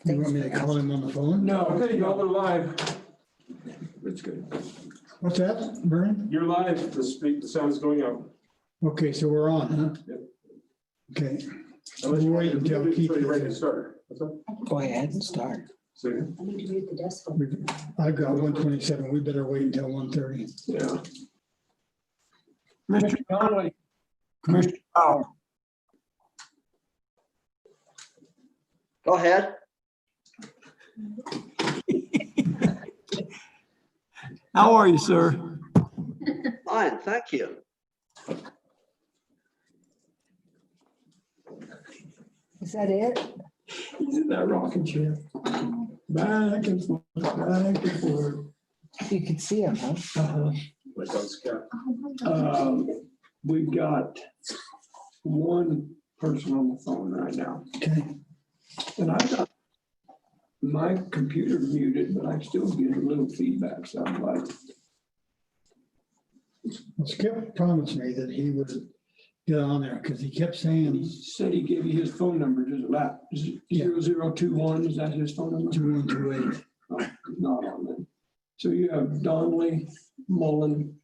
You want me to call him on the phone? No, Okay, y'all are live. it's good. What's that, Vernon? You're live. The sound is going out. Okay, so we're on, huh? Yep. Okay. Unless you Wait want until to Keith you're ready to gets start. What's that? Go ahead and start. Say again? I need to read the desk. I've got 127. We better wait until 1:30. Yeah. Mr. Donnelly. Commissioner Power. Go ahead. How are you, sir? Fine, thank you. Is that it? He's in that rocking chair. Back and forth, back and forth. You could see him, huh? Like on Skype. We've got one person on the phone right now. Okay. And I've got my computer muted, but I still get a little feedback, so I'm like, Well, Skip promised me that he would get on there because he kept and he saying said he gave you his phone number, does it lap? Is it Yeah. 0021, is that his phone number? 2128. Oh, not on then. So you have Donnelly, Mullen,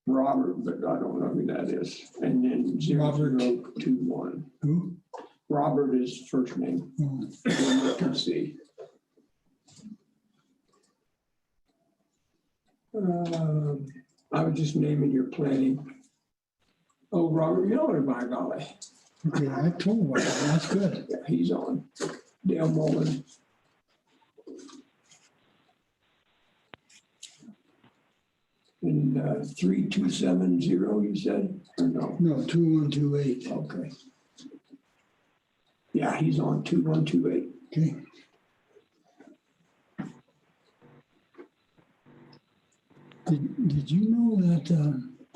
Robert, but I don't know who that is, and then Robert. 0021. Who? Robert is first name. Oh, You can see. I was just naming your planning. Oh, Robert Miller, by golly. okay, I told him about that. That's good. Yeah, he's on. Dale Mullen. And 3270, you said, or no? No, 2128. Okay. Yeah, he's on 2128. Okay. Did you know that,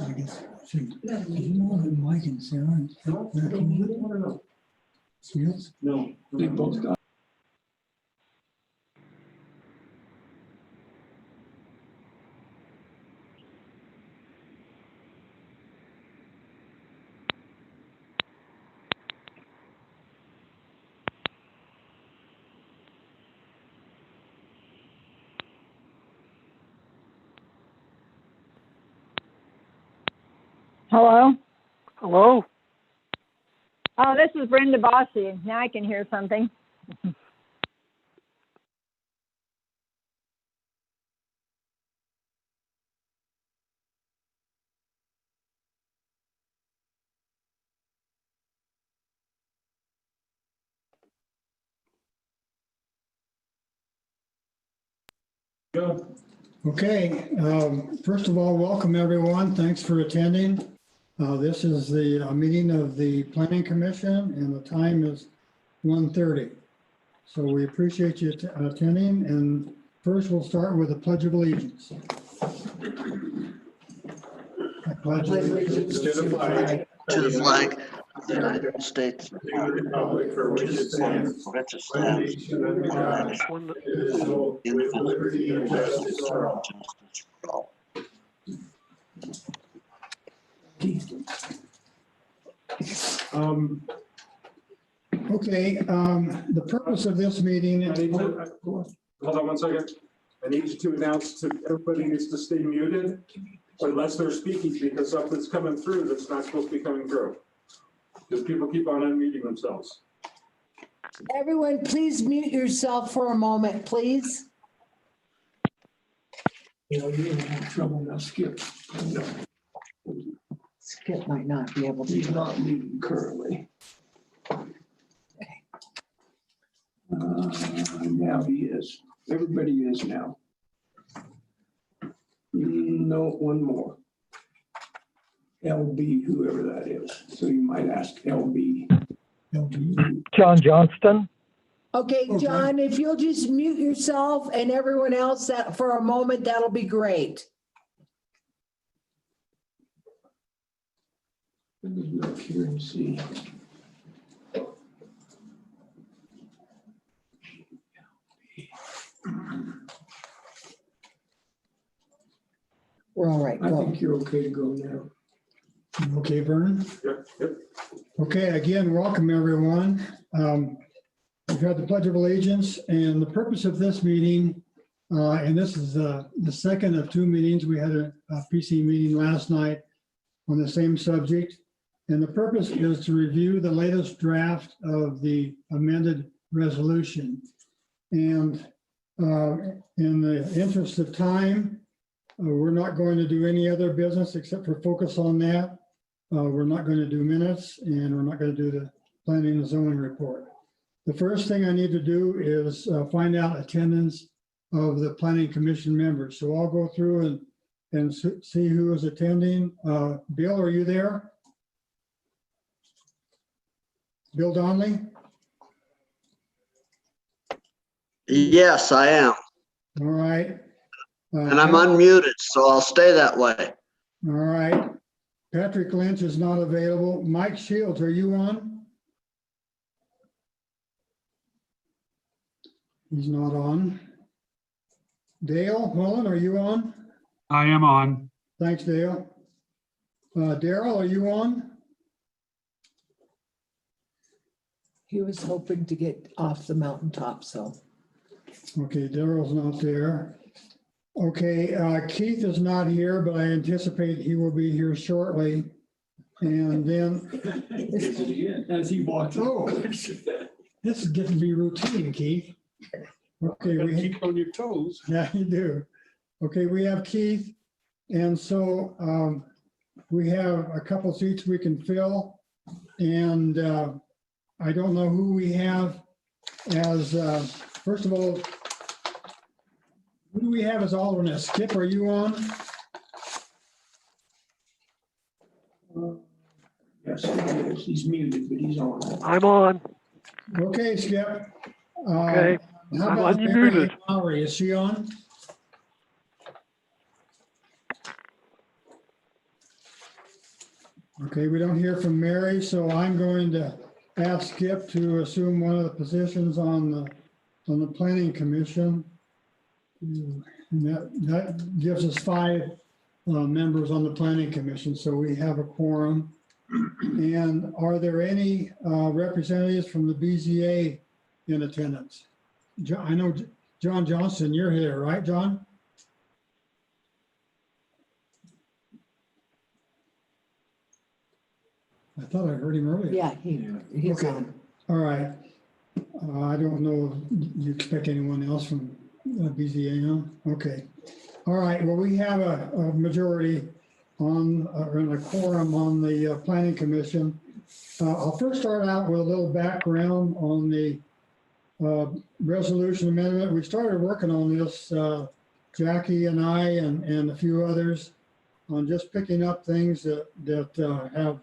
I guess, did you know that Mike and Sarah? No, they're no, cool? no. Yes? No. They both got. Hello? Hello? Oh, this is Brenda Bossy. Now I can hear something. Go. Okay, first of all, welcome everyone. Thanks for attending. This is the meeting of the Planning Commission and the time is 1:30. So we appreciate you attending, and first we'll start with the Pledge of Allegiance. I pledge allegiance To the flag. To the flag of the United States. Republic for which it stands. Which it stands. Indivisible, with liberty and justice for all. Justice for all. Okay, the purpose of this meeting I is, need to, hold on one second. I need you to announce to everybody needs to stay muted unless they're speaking because something's coming through that's not supposed to be coming through. Because people keep on unmuting themselves. Everyone, please mute yourself for a moment, please. You know, you're gonna have trouble now, Skip. No, Skip might not be able he's to. not meeting currently. Now he is. Everybody is now. No, one more. LB, whoever that is. So you might ask LB. John Johnston. Okay, John, if you'll just mute yourself and everyone else that for a moment, that'll be great. Let me look here and see. We're all right, I go. think you're okay to go now. okay, Vernon? Yep, yep. Okay, again, welcome everyone. We've had the Pledge of Allegiance, and the purpose of this meeting, and this is the second of two meetings. We had a PC meeting last night on the same subject. And the purpose is to review the latest draft of the amended resolution. And in the interest of time, we're not going to do any other business except for focus on that. We're not going to do minutes, and we're not going to do the planning and zoning report. The first thing I need to do is find out attendance of the planning commission members. So I'll go through and see who is attending. Bill, are you there? Bill Donnelly? Yes, I am. All right. And I'm unmuted, so I'll stay that way. All right. Patrick Lynch is not available. Mike Shields, are you on? He's not on. Dale Mullen, are you on? I am on. Thanks, Dale. Daryl, are you on? He was hoping to get off the mountaintop, so. Okay, Daryl's not there. Okay, Keith is not here, but I anticipate he will be here shortly. And then, As he walks. oh, this is getting to be routine, Keith. Okay, Gotta we keep on your toes. yeah, you do. Okay, we have Keith. And so we have a couple seats we can fill. And I don't know who we have as, first of all, who do we have as alternate? Skip, are you on? Yes, he is. He's muted, but he's on. I'm on. Okay, Skip. Okay, How I'm about unmuted. Mary Lowry? Is she on? Okay, we don't hear from Mary, so I'm going to ask Skip to assume one of the positions on the planning commission. And that gives us 5 members on the planning commission, so we have a quorum. And are there any representatives from the BZA in attendance? I know John Johnson, you're here, right, John? I thought I heard him earlier. Yeah, he's Okay. on. All right. I don't know if you expect anyone else from BZA, huh? Okay. All right, well, we have a majority on, or a quorum on the planning commission. I'll first start out with a little background on the resolution amendment. We started working on this, Jackie and I and a few others, on just picking up things that have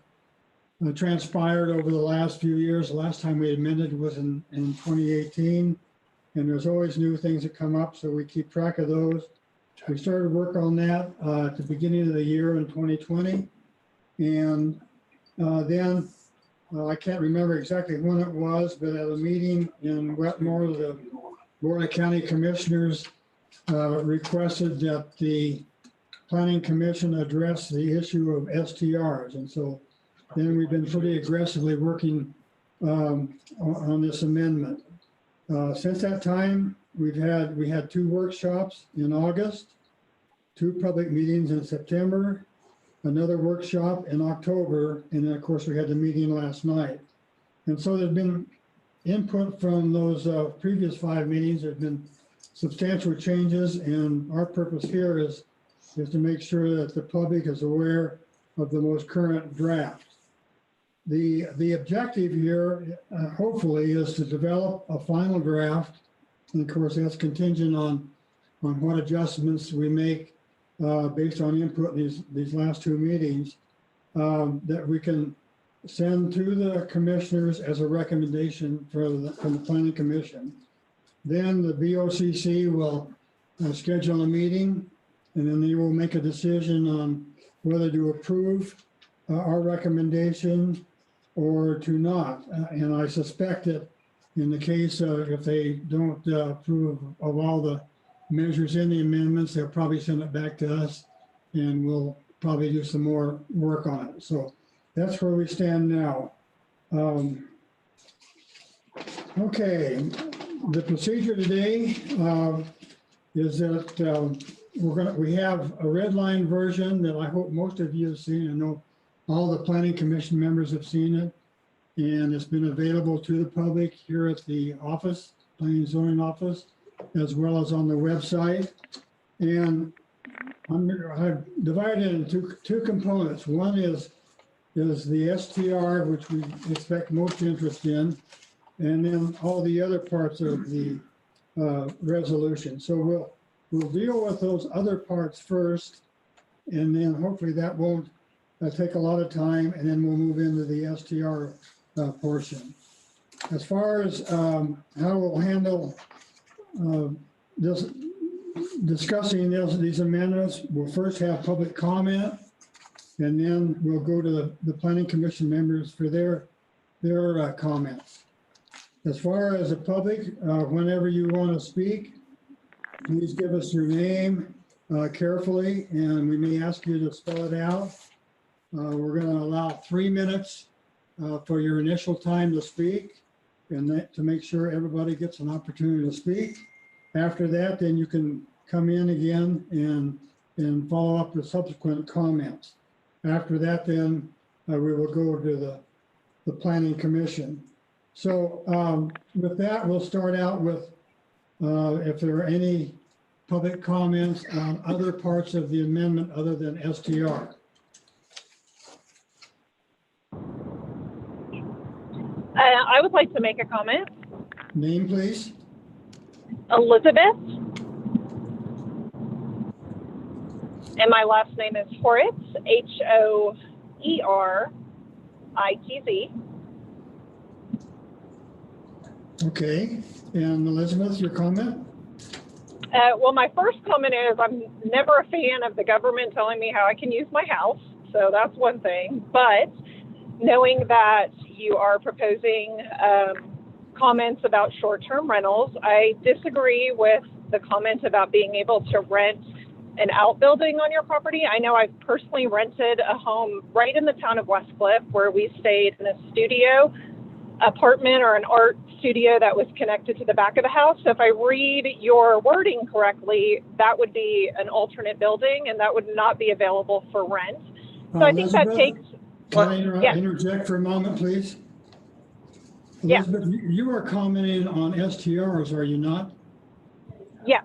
transpired over the last few years. The last time we amended was in 2018, and there's always new things that come up, so we keep track of those. We started work on that at the beginning of the year in 2020, and then I can't remember exactly when it was, but at a meeting in Wetmore, the Board of County Commissioners requested that the Planning Commission address the issue of STRs, and so then we've been pretty aggressively working on this amendment. Since that time, we had 2 workshops in August, 2 public meetings in September, another workshop in October, and then of course we had the meeting last night. And so there's been input from those previous 5 meetings. There's been substantial changes, and our purpose here is to make sure that the public is aware of the most current draft. The objective here, hopefully, is to develop a final draft. And of course, that's contingent on what adjustments we make based on input in these last 2 meetings that we can send to the commissioners as a recommendation from the Planning Commission. Then the BOCC will schedule a meeting, and then they will make a decision on whether to approve our recommendation or to not. And I suspect that in the case if they don't approve of all the measures in the amendments, they'll probably send it back to us, and we'll probably do some more work on it. So that's where we stand now. Okay, the procedure today is that we have a red line version that I hope most of you have seen. I know all the planning commission members have seen it. And it's been available to the public here at the office, planning and zoning office, as well as on the website. And I've divided it into two components. One is the STR, which we expect most interest in, and then all the other parts of the resolution. So we'll deal with those other parts first, and then hopefully that won't take a lot of time, and then we'll move into the STR portion. As far as how we'll handle discussing these amendments, we'll first have public comment, and then we'll go to the planning commission members for their comments. As far as the public, whenever you want to speak, please give us your name carefully, and we may ask you to spell it out. We're going to allow 3 minutes for your initial time to speak, and that, to make sure everybody gets an opportunity to speak. After that, then you can come in again and follow up with subsequent comments. After that, then we will go to the planning commission. So with that, we'll start out with if there are any public comments on other parts of the amendment other than STR. I would like to make a comment. Name, please. Elizabeth. And my last name is Horitz, H-O-E-R-I-T-Z. Okay, and Elizabeth, your comment? Well, my first comment is I'm never a fan of the government telling me how I can use my house. So that's one thing. But knowing that you are proposing comments about short-term rentals, I disagree with the comment about being able to rent an outbuilding on your property. I know I've personally rented a home right in the town of Westcliff where we stayed in a studio apartment or an art studio that was connected to the back of the house. So if I read your wording correctly, that would be an alternate building and that would not be available for rent. So I think that takes... Can I interject for a moment, please? Elizabeth, you are commenting on STRs, are you not? Yeah.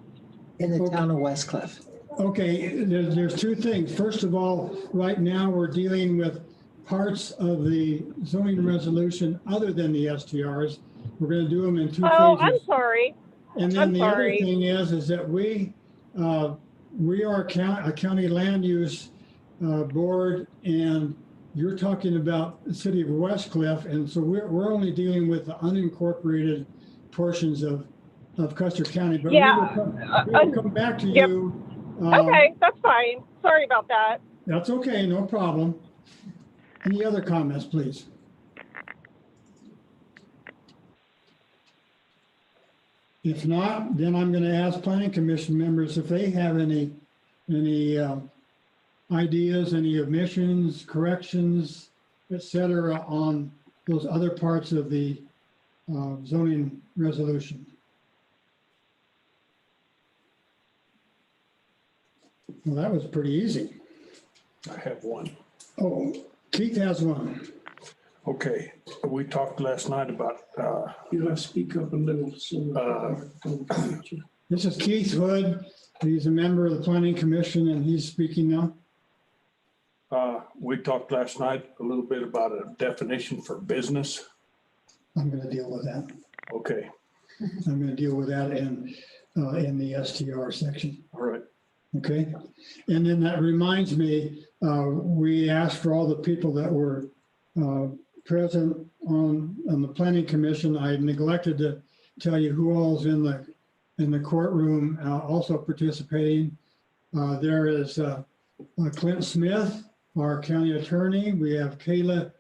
In the town of Westcliff. Okay, there's two things. First of all, right now we're dealing with parts of the zoning resolution other than the STRs. We're going to do them in two phases. Oh, I'm sorry. And then the other thing is that we are a county land use board, and you're talking about the city of Westcliff, and so we're only dealing with the unincorporated portions of Custer County. But yeah. we will come back to you. Okay, that's fine. Sorry about that. That's okay, no problem. Any other comments, please? If not, then I'm going to ask planning commission members if they have any ideas, any omissions, corrections, etc., on those other parts of the zoning resolution. Well, that was pretty easy. I have one. Oh, Keith has one. Okay, we talked last night about, You'll have to speak up a little. So This is Keith Hood. He's a member of the Planning Commission, and he's speaking now. we talked last night a little bit about a definition for business. I'm going to deal with that. Okay, I'm going to deal with that in the STR section. all right. Okay. And then that reminds me, we asked for all the people that were present on the Planning Commission. I neglected to tell you who all's in the courtroom also participating. There is Clint Smith, our county attorney. We have Kayla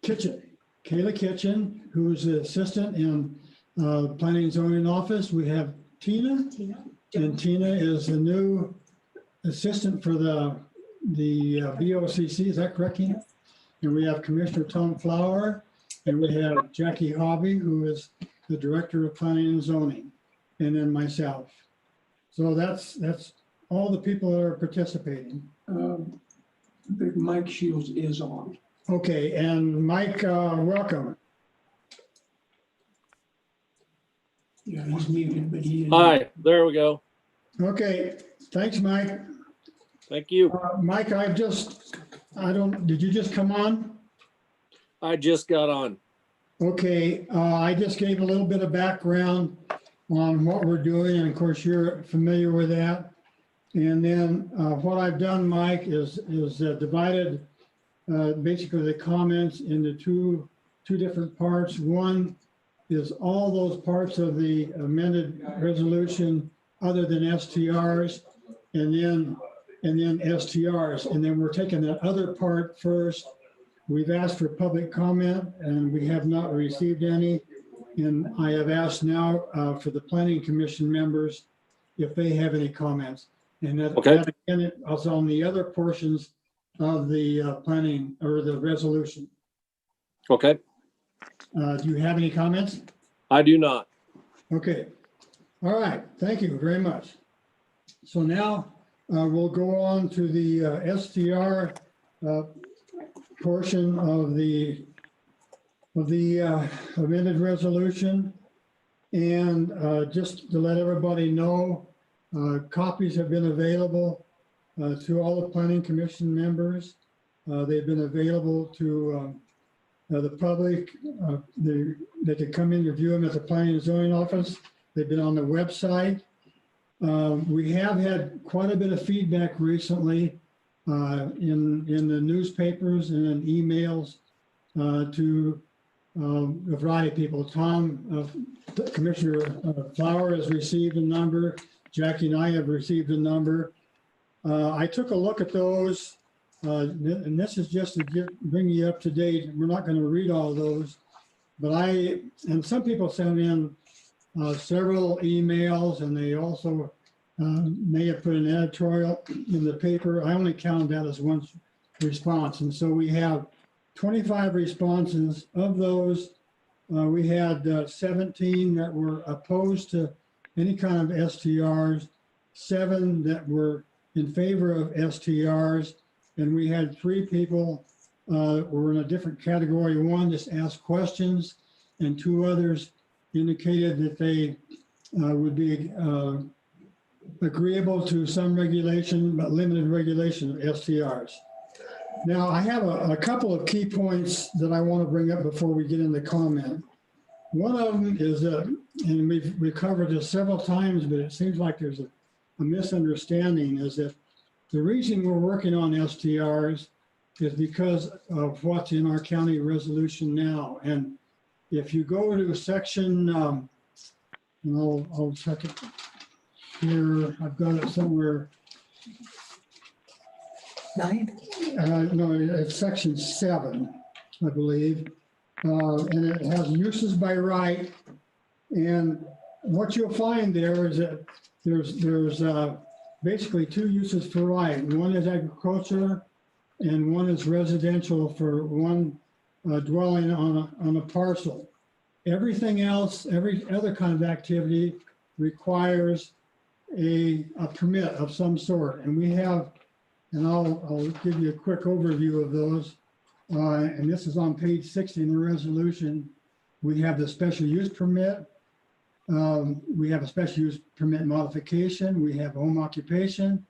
Kitchen, who's the assistant in Planning and Zoning Office. We have Tina. And Tina is the new assistant for the BOCC. Is that correct, Tina? and we have Commissioner Tom Flower, and we have Jackie Hobby, who is the Director of Planning and Zoning, and then myself. So that's all the people that are participating. Big Mike Shields is on. Okay, and Mike, welcome. Yeah, he's muted, but he didn't. Hi, there we go. Okay, thanks, Mike. Thank you. Mike, did you just come on? I just got on. Okay, I just gave a little bit of background on what we're doing, and of course, you're familiar with that. And then what I've done, Mike, is divided basically the comments into two different parts. One is all those parts of the amended resolution other than STRs, and then STRs. And then we're taking that other part first. We've asked for public comment and we have not received any. And I have asked now for the Planning Commission members if they have any comments. And that, Okay. that again, is on the other portions of the planning or the resolution. Okay. Do you have any comments? I do not. Okay. All right. Thank you very much. So now we'll go on to the STR portion of the amended resolution. And just to let everybody know, copies have been available to all the Planning Commission members. They've been available to the public. They could come in and view them at the Planning and Zoning Office. They've been on the website. We have had quite a bit of feedback recently in the newspapers and in emails to a variety of people. Commissioner Flower has received a number. Jackie and I have received a number. I took a look at those, and this is just to bring you up to date. We're not going to read all those, but and some people sent in several emails, and they also may have put an editorial in the paper. I only counted that as one response. And so we have 25 responses. Of those, we had 17 that were opposed to any kind of STRs, 7 that were in favor of STRs, and we had 3 people were in a different category. 1 just asked questions, and 2 others indicated that they would be agreeable to some regulation, but limited regulation of STRs. Now, I have a couple of key points that I want to bring up before we get into comment. One of them is that, and we've covered this several times, but it seems like there's a misunderstanding, is that the reason we're working on STRs is because of what's in our county resolution now. And if you go to section, I'll check it here. I've got it somewhere. 9? No, it's section 7, I believe. And it has uses by right. And what you'll find there is that there's basically 2 uses for right. One is agriculture and one is residential for one dwelling on a parcel. Everything else, every other kind of activity requires a permit of some sort. And we have, and I'll give you a quick overview of those. And this is on page 60 in the resolution. We have the special use permit. We have a special use permit modification. We have home occupation.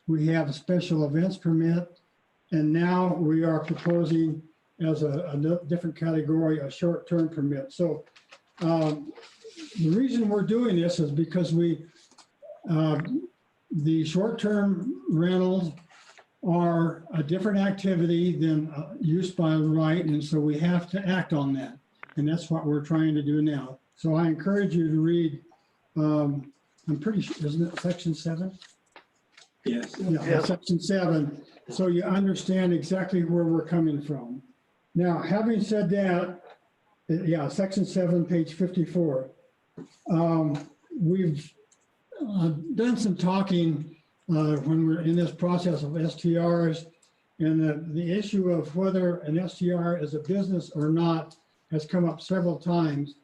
We have a special events permit. And now we are proposing as a different category, a short-term permit. So the reason we're doing this is because the short-term rentals are a different activity than use by right. And so we have to act on that. And that's what we're trying to do now. So I encourage you to read, I'm pretty sure, isn't it section 7? Yes. Yeah, section 7. So you understand exactly where we're coming from. Now, having said that, yeah, section 7, page 54. We've done some talking when we're in this process of STRs And the issue of whether an STR is a business or not has come up several times.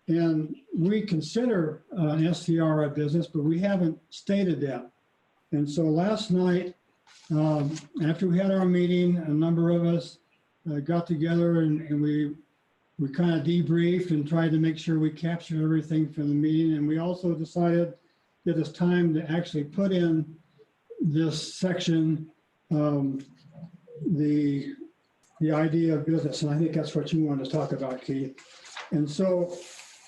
And we consider an STR a business, but we haven't stated that. And so last night, after we had our meeting, a number of us got together and we kind of debriefed and tried to make sure we captured everything from the meeting. And we also decided that it's time to actually put in this section, the idea of business. And I think that's what you wanted to talk about, Keith. And so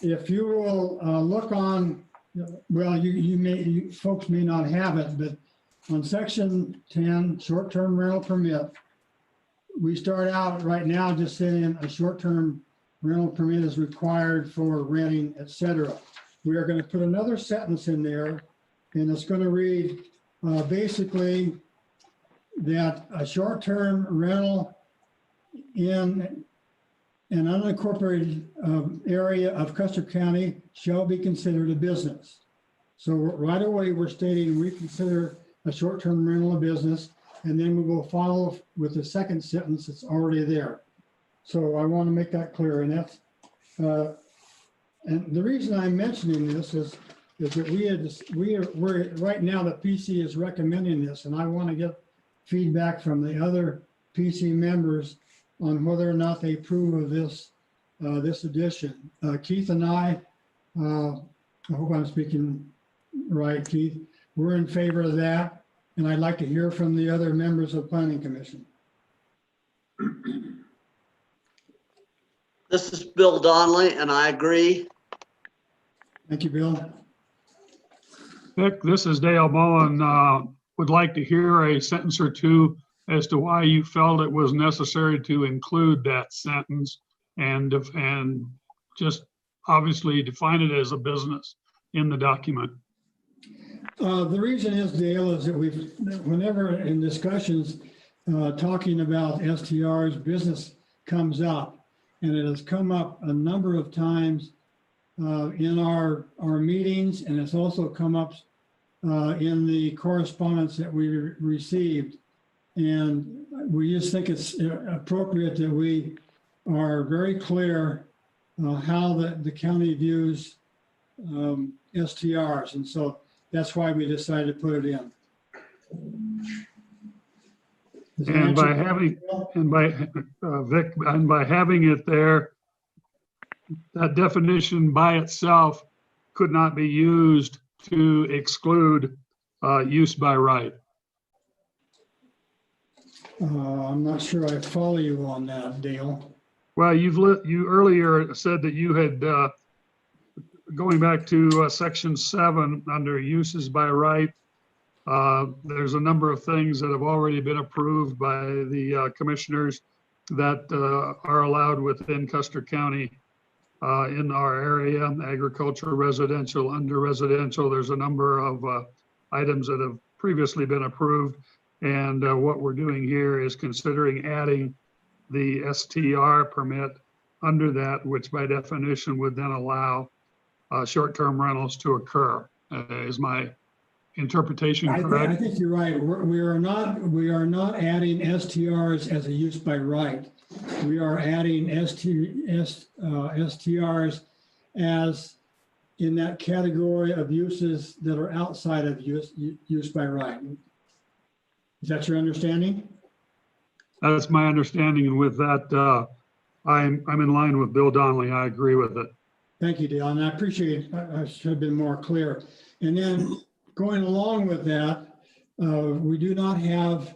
if you will look on, well, you folks may not have it, but on section 10, short-term rental permit, we start out right now just saying a short-term rental permit is required for renting, et cetera. We are going to put another sentence in there, and it's going to read basically that a short-term rental in an unincorporated area of Custer County shall be considered a business. So right away, we're stating we consider a short-term rental a business, and then we will follow with the second sentence that's already there. So I want to make that clear, and that's, and the reason I'm mentioning this is that we're right now the PC is recommending this, and I want to get feedback from the other PC members on whether or not they approve of this this addition. Keith and I hope I'm speaking right, Keith. We're in favor of that, and I'd like to hear from the other members of Planning Commission. This is Bill Donnelly, and I agree. Thank you, Bill. Vic, this is Dale Bowen. Would like to hear a sentence or two as to why you felt it was necessary to include that sentence and just obviously define it as a business in the document. The reason is, Dale, is that whenever in discussions talking about STRs, business comes up, and it has come up a number of times in our meetings, and it's also come up in the correspondence that we received. And we just think it's appropriate that we are very clear how the county views STRs. And so that's why we decided to put it in. And by having, Vic, and by having it there, that definition by itself could not be used to exclude use by right. I'm not sure I follow you on that, Dale. Well, you earlier said that you had, going back to section 7 under uses by right, there's a number of things that have already been approved by the commissioners that are allowed within Custer County in our area, agriculture, residential, under residential. There's a number of items that have previously been approved. And what we're doing here is considering adding the STR permit under that, which by definition would then allow short-term rentals to occur. Is my interpretation correct? I think you're right. We are not adding STRs as a use by right. We are adding STRs as in that category of uses that are outside of use by right. Is that your understanding? That's my understanding, and with that, I'm in line with Bill Donnelly. I agree with it. Thank you, Dale, and I appreciate. I should have been more clear. And then going along with that, we do not have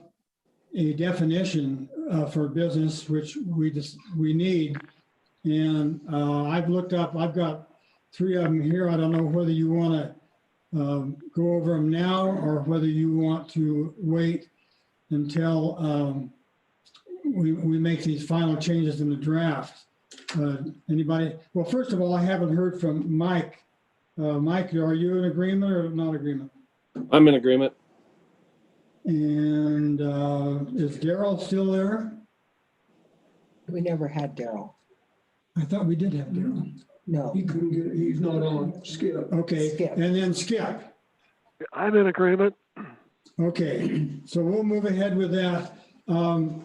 a definition for business, which we need. And I've looked up. I've got 3 of them here. I don't know whether you want to go over them now or whether you want to wait until we make these final changes in the draft. Anybody? Well, first of all, I haven't heard from Mike. Mike, are you in agreement or not agreement? I'm in agreement. And is Daryl still there? We never had Daryl. I thought we did have Daryl. No. He couldn't get it. He's not on. Skip. Okay, Skip. and then Skip. I'm in agreement. Okay, so we'll move ahead with that. I'll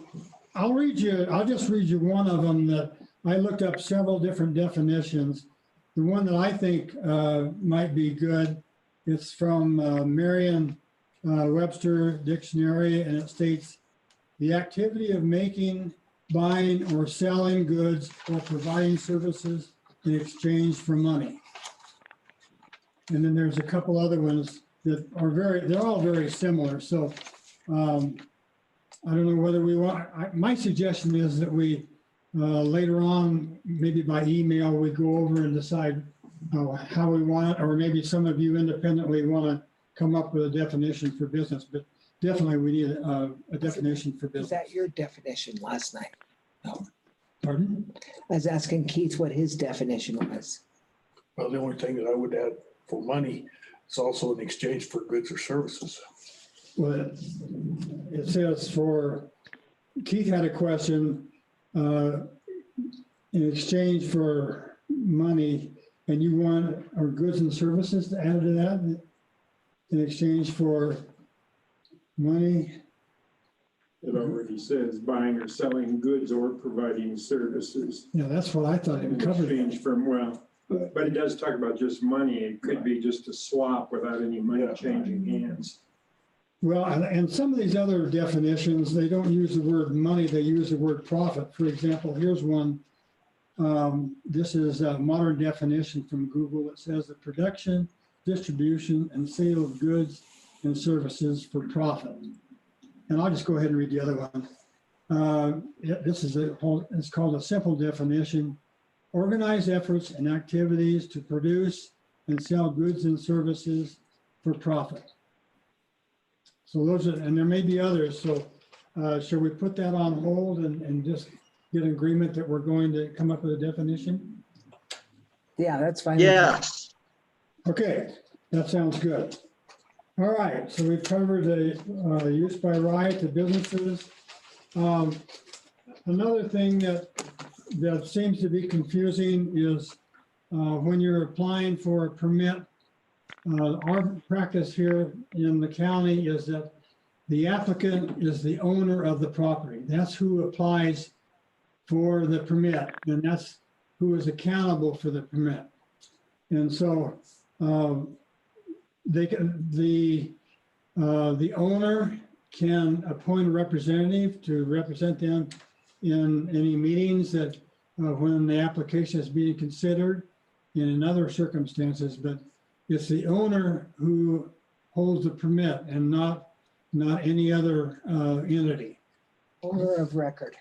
just read you one of them that I looked up several different definitions. The one that I think might be good, it's from Merriam-Webster Dictionary, and it states, the activity of making, buying, or selling goods or providing services in exchange for money. And then there's a couple other ones that are they're all very similar. So I don't know whether we want, my suggestion is that we later on, maybe by email, we go over and decide how we want it, or maybe some of you independently want to come up with a definition for business, but definitely we need a definition for Was business. that your definition last night? No. Pardon? I was asking Keith what his definition was. Well, the only thing that I would add for money is also in exchange for goods or services. Well, it says Keith had a question, in exchange for money, and you want our goods and services to add to that in exchange for money? It already says buying or selling goods or providing services. Yeah, that's what I thought it In covered. exchange for, well, but it does talk about just money. It could be just a swap without any money changing hands. Well, and some of these other definitions, they don't use the word money, they use the word profit. For example, here's one. This is a modern definition from Google. It says the production, distribution, and sale of goods and services for profit. And I'll just go ahead and read the other one. This is it's called a simple definition. Organize efforts and activities to produce and sell goods and services for profit. So those are, and there may be others. So should we put that on hold and just get an agreement that we're going to come up with a definition? Yeah, that's fine. Yes. Okay, that sounds good. All right, so we've covered the use by right to businesses. Another thing that seems to be confusing is when you're applying for a permit, our practice here in the county is that the applicant is the owner of the property. That's who applies for the permit, and that's who is accountable for the permit. And so the owner can appoint a representative to represent them in any meetings that when the application is being considered and in other circumstances, but it's the owner who holds the permit and not any other entity. Owner of record.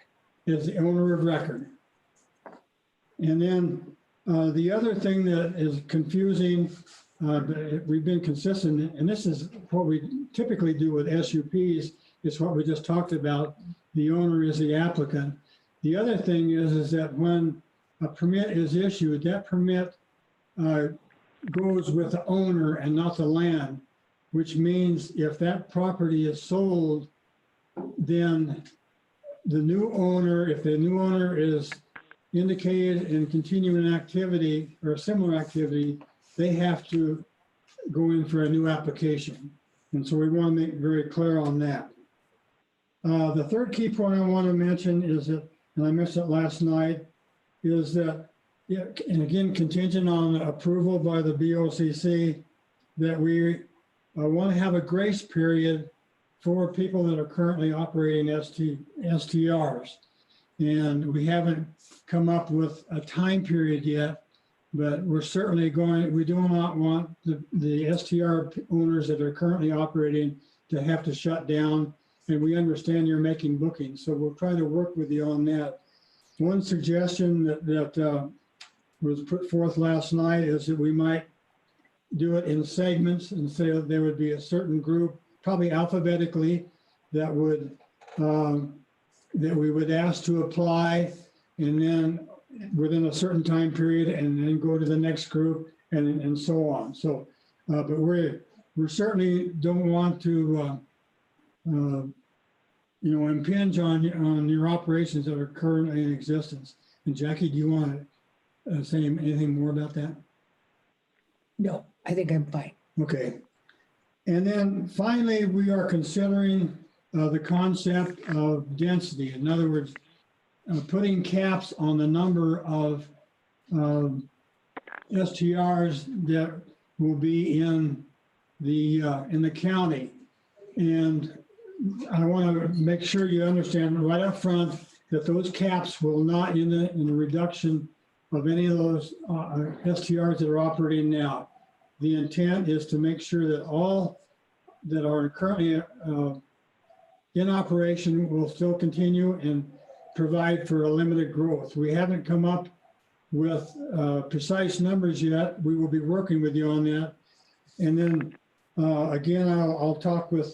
Is the owner of record. And then the other thing that is confusing, but we've been consistent, and this is what we typically do with SUPs, is what we just talked about. The owner is the applicant. The other thing is that when a permit is issued, that permit goes with the owner and not the land, which means if that property is sold, then the new owner, if the new owner is indicated in continuing activity or a similar activity, they have to go in for a new application. And so we want to make very clear on that. The third key point I want to mention is that, and I mentioned it last night, is that, and again, contingent on approval by the BOCC, that we want to have a grace period for people that are currently operating STRs. And we haven't come up with a time period yet, but we're certainly we do not want the STR owners that are currently operating to have to shut down. And we understand you're making bookings, so we'll try to work with you on that. One suggestion that was put forth last night is that we might do it in segments and say that there would be a certain group, probably alphabetically, that would that we would ask to apply, and then within a certain time period, and then go to the next group, and so on. So, but we certainly don't want to impinge on your operations that are currently in existence. And Jackie, do you want to say anything more about that? No, I think I'm fine. Okay. And then finally, we are considering the concept of density. In other words, putting caps on the number of STRs that will be in the county. And I want to make sure you understand right up front that those caps will not in the reduction of any of those STRs that are operating now. The intent is to make sure that all that are currently in operation will still continue and provide for a limited growth. We haven't come up with precise numbers yet. We will be working with you on that. And then again, I'll talk with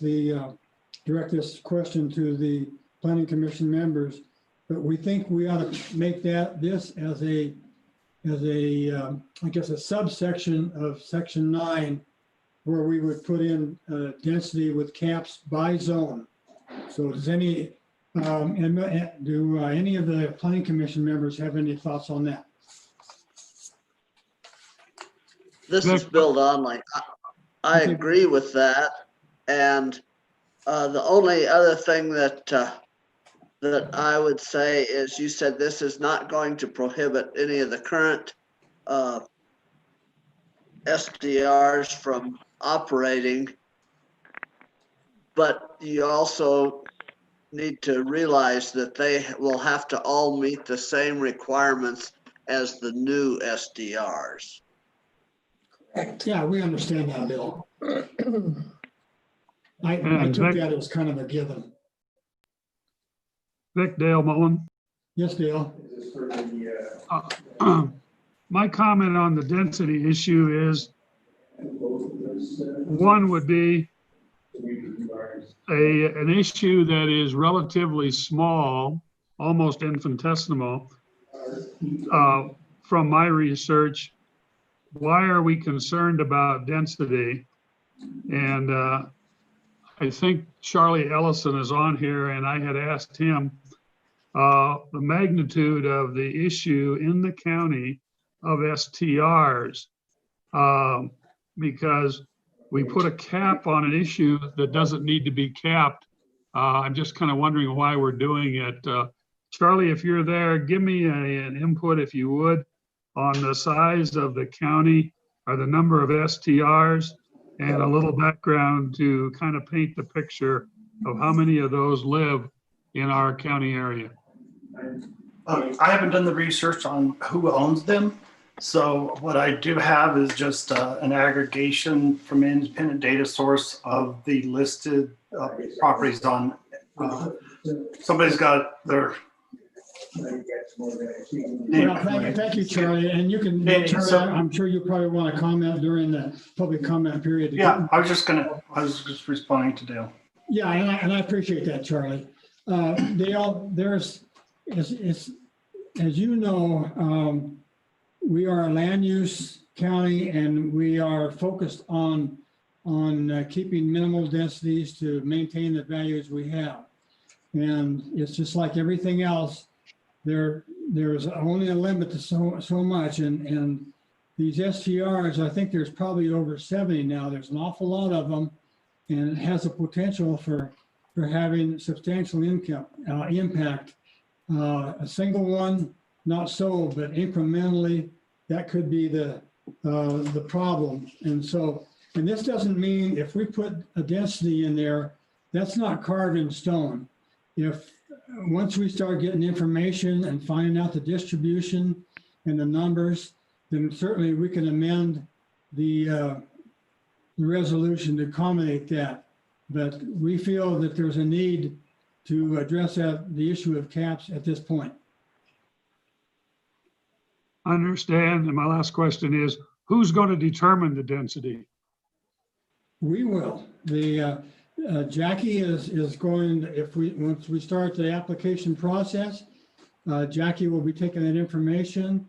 direct this question to the Planning Commission members, but we think we ought to make this as a I guess a subsection of section 9, where we would put in density with caps by zone. So does any any of the Planning Commission members have any thoughts on that? This is Bill Donnelly. I agree with that. And the only other thing that I would say is, you said this is not going to prohibit any of the current SDRs from operating, but you also need to realize that they will have to all meet the same requirements as the new SDRs. Yeah, we understand that, Bill. I took that as kind of a given. Vic, Dale Mullen. Yes, Dale. My comment on the density issue is, one would be an issue that is relatively small, almost infinitesimal. From my research, why are we concerned about density? And I think Charlie Ellison is on here, and I had asked him the magnitude of the issue in the county of STRs, because we put a cap on an issue that doesn't need to be capped. I'm just kind of wondering why we're doing it. Charlie, if you're there, give me an input, if you would, on the size of the county or the number of STRs, and a little background to kind of paint the picture of how many of those live in our county area. I haven't done the research on who owns them. So what I do have is just an aggregation from an independent data source of the listed properties on, somebody's got their. Well, thank you, Charlie. And you can, Charlie, I'm sure you probably want to comment during the public comment period. Yeah, I was just responding to Dale. Yeah, and I appreciate that, Charlie. Dale, there's, as you know, we are a land use county, and we are focused on keeping minimal densities to maintain the values we have. And it's just like everything else, there's only a limit to so much. And these STRs, I think there's probably over 70 now. There's an awful lot of them, and it has a potential for having substantial impact. A single one, not so, but incrementally, that could be the problem. And this doesn't mean if we put a density in there, that's not carved in stone. Once we start getting information and finding out the distribution and the numbers, then certainly we can amend the resolution to accommodate that. But we feel that there's a need to address the issue of caps at this point. I understand. And my last question is, who's going to determine the density? We will. Jackie is going, once we start the application process, Jackie will be taking that information.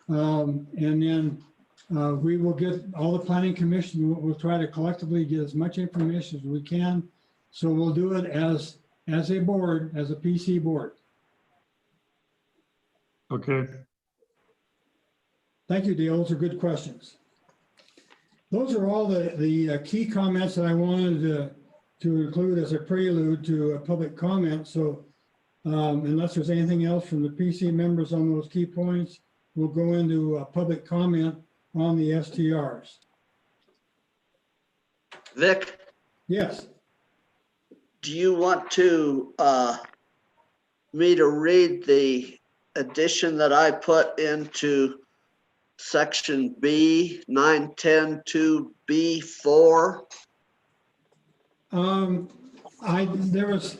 And then we will get all the planning commission, we'll try to collectively get as much information as we can. So we'll do it as a board, as a PC board. Okay. Thank you, Dale. Those are good questions. Those are all the key comments that I wanted to include as a prelude to a public comment. So unless there's anything else from the PC members on those key points, we'll go into a public comment on the STRs. Vic, Yes. do you want to me to read the addition that I put into section B 910-2B4? There was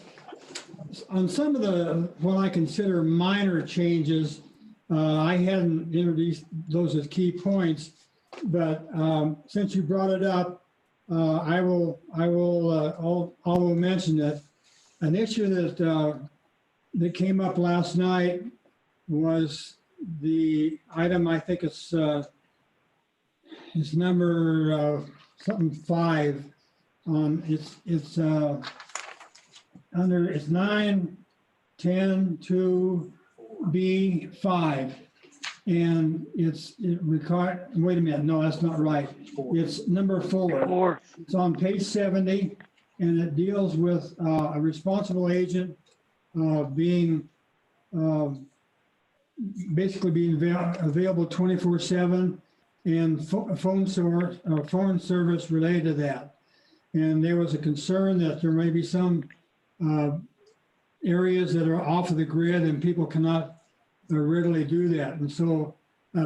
on some of the what I consider minor changes. I hadn't introduced those as key points, but since you brought it up, I will mention it. An issue that came up last night was the item. I think it's number something 5. It's under, it's 910-2B5, and it require, wait a minute, no, that's not right. It's number 4. It's on page 70, and it deals with a responsible agent being basically being available 24/7, and phone service related to that. And there was a concern that there may be some areas that are off of the grid and people cannot readily do that. And so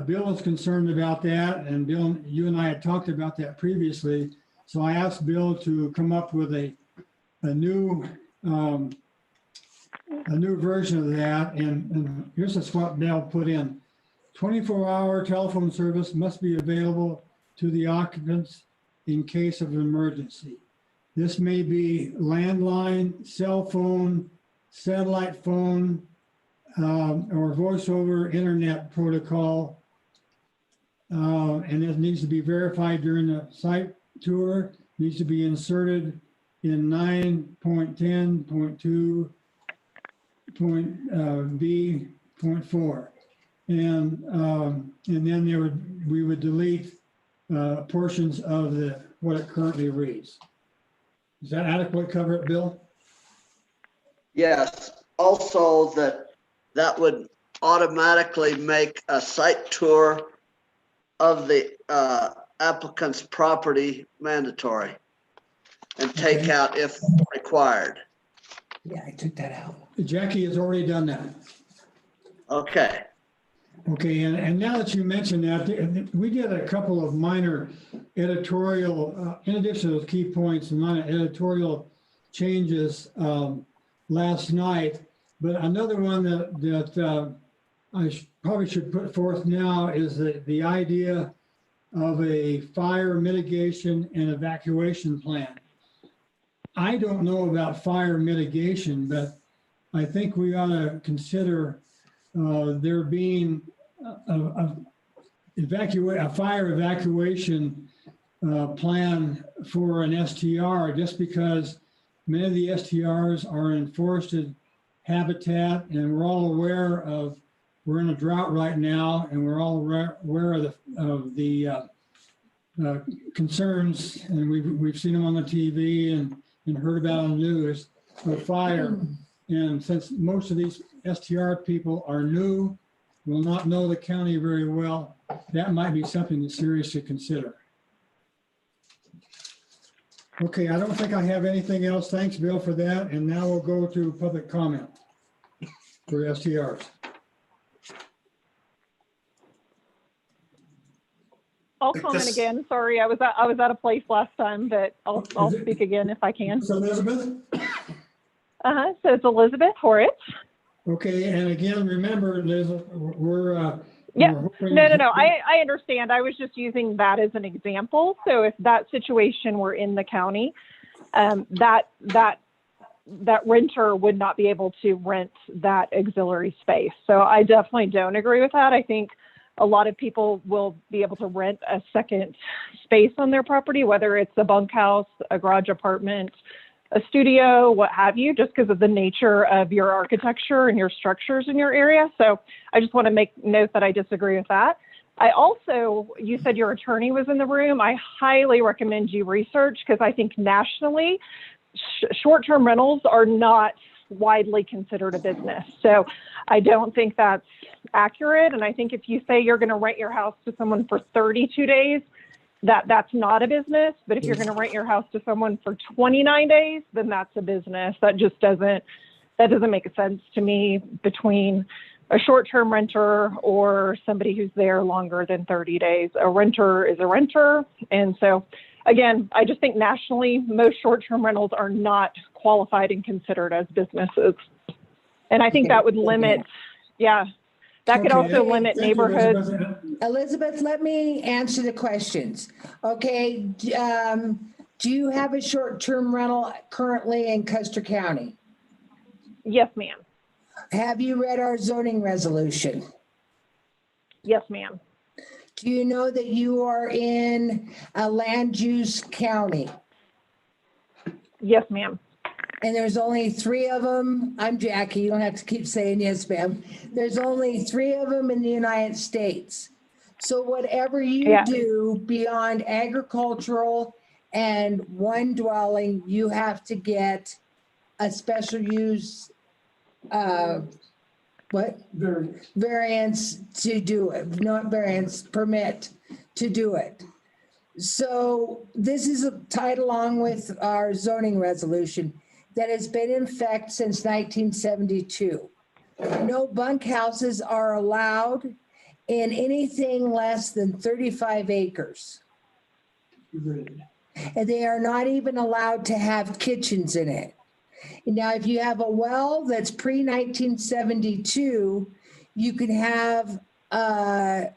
Bill is concerned about that. And Bill, you and I had talked about that previously. So I asked Bill to come up with a new version of that. And here's what Bill put in. 24-hour telephone service must be available to the occupants in case of an emergency. This may be landline, cell phone, satellite phone, or voice over internet protocol. And it needs to be verified during the site tour, needs to be inserted in 9.10.2.B.4. And then we would delete portions of what it currently reads. Does that adequately cover it, Bill? Yes. Also, that would automatically make a site tour of the applicant's property mandatory and take out if required. Yeah, I took that out. Jackie has already done that. Okay. Okay, and now that you mentioned that, we did a couple of minor editorial, in addition to those key points, minor editorial changes last night. But another one that I probably should put forth now is the idea of a fire mitigation and evacuation plan. I don't know about fire mitigation, but I think we ought to consider there being a fire evacuation plan for an STR, just because many of the STRs are in forested habitat, and we're all aware of, we're in a drought right now, and we're all aware of the concerns, and we've seen them on the TV and heard about on the news of fire. And since most of these STR people are new, will not know the county very well, that might be something that's serious to consider. Okay, I don't think I have anything else. Thanks, Bill, for that. And now we'll go to public comment for STRs. I'll comment again. Sorry, I was out of place last time, but I'll speak again if I can. So Elizabeth? So it's Elizabeth Horwitz. Okay, and again, remember, Liz, we're No. I understand. I was just using that as an example. So if that situation were in the county, that renter would not be able to rent that auxiliary space. So I definitely don't agree with that. I think a lot of people will be able to rent a second space on their property, whether it's a bunkhouse, a garage apartment, a studio, what have you, just because of the nature of your architecture and your structures in your area. So I just want to make note that I disagree with that. I also, you said your attorney was in the room. I highly recommend you research, because I think nationally, short-term rentals are not widely considered a business. So I don't think that's accurate. And I think if you say you're going to rent your house to someone for 32 days, that's not a business. But if you're going to rent your house to someone for 29 days, then that's a business. That doesn't make sense to me between a short-term renter or somebody who's there longer than 30 days. A renter is a renter. And so, again, I just think nationally, most short-term rentals are not qualified and considered as businesses. And I think that would limit, that could also limit Thank you, neighborhoods. Elizabeth, let me answer the questions. Okay, do you have a short-term rental currently in Custer County? Yes, ma'am. Have you read our zoning resolution? Yes, ma'am. Do you know that you are in a land use county? Yes, ma'am. And there's only 3 of them. I'm Jackie. You don't have to keep saying yes, ma'am. There's only 3 of them in the United States. So whatever you do beyond agricultural and one dwelling, you have to get a special use variance to do it, not variance, permit to do it. So this is tied along with our zoning resolution that has been in effect since 1972. No bunkhouses are allowed in anything less than 35 acres. And they are not even allowed to have kitchens in it. Now, if you have a well that's pre-1972, you can have a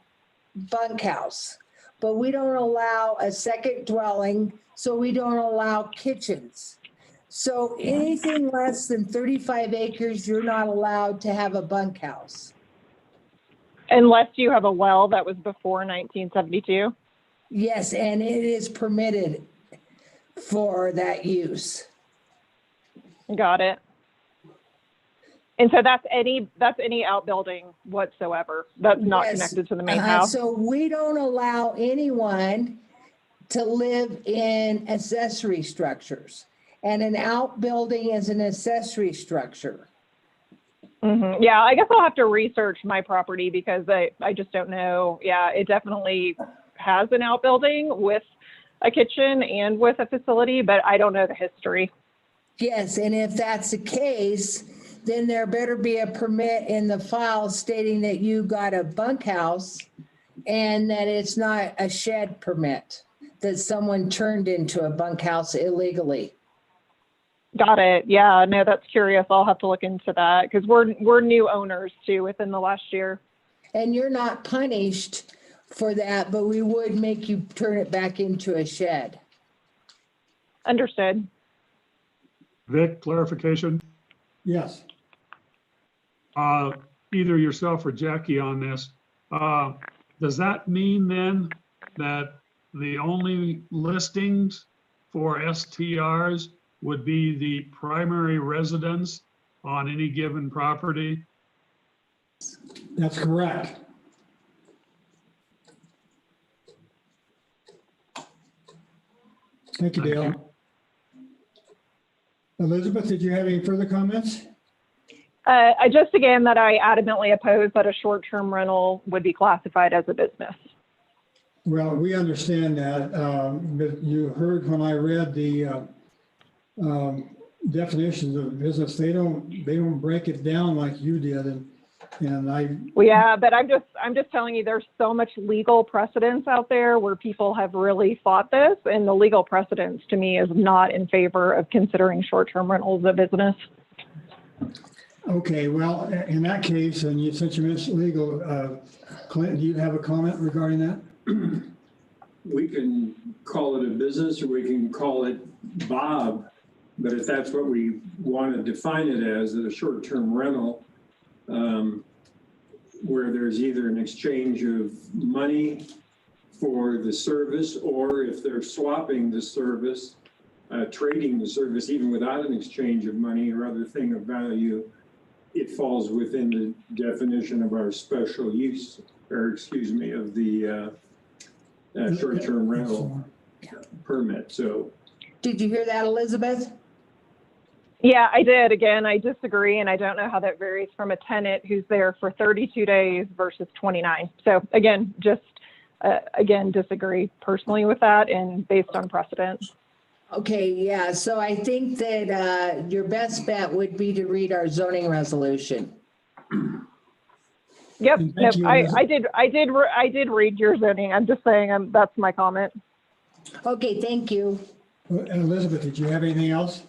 bunkhouse, but we don't allow a second dwelling, so we don't allow kitchens. So anything less than 35 acres, you're not allowed to have a bunkhouse. Unless you have a well that was before 1972? Yes, and it is permitted for that use. Got it. And so that's any outbuilding whatsoever. That's not connected to the main house. So we don't allow anyone to live in accessory structures. And an outbuilding is an accessory structure. Mm-hmm. Yeah, I guess I'll have to research my property because I just don't know. Yeah, it definitely has an outbuilding with a kitchen and with a facility, but I don't know the history. Yes, and if that's the case, then there better be a permit in the file stating that you got a bunkhouse and that it's not a shed permit, that someone turned into a bunkhouse illegally. Got it. Yeah, no, that's curious. I'll have to look into that because we're new owners too within the last year. And you're not punished for that, but we would make you turn it back into a shed. Understood. Vic, clarification? Yes. Either yourself or Jackie on this. Does that mean then that the only listings for STRs would be the primary residence on any given property? That's correct. Thank you, Dale. Elizabeth, did you have any further comments? I just, again, that I adamantly oppose that a short-term rental would be classified as a business. Well, we understand that, but you heard when I read the definitions of business, they don't break it down like you did, and I. Well, yeah, but I'm just telling you, there's so much legal precedence out there where people have really fought this, and the legal precedence to me is not in favor of considering short-term rentals a business. Okay, well, in that case, and since you mentioned legal, Clint, do you have a comment regarding that? We can call it a business or we can call it Bob, but if that's what we want to define it as, a short-term rental, where there's either an exchange of money for the service, or if they're swapping the service, trading the service even without an exchange of money or other thing of value, it falls within the definition of our special use, or excuse me, of the short-term rental permit. So, did you hear that, Elizabeth? Yeah, I did. Again, I disagree, and I don't know how that varies from a tenant who's there for 32 days versus 29. So again, disagree personally with that and based on precedent. Okay, yeah, so I think that your best bet would be to read our zoning resolution. Yep. And Nope. thank you, I did read your zoning. I'm just saying that's my comment. Okay, thank you. Elizabeth, did you have anything else?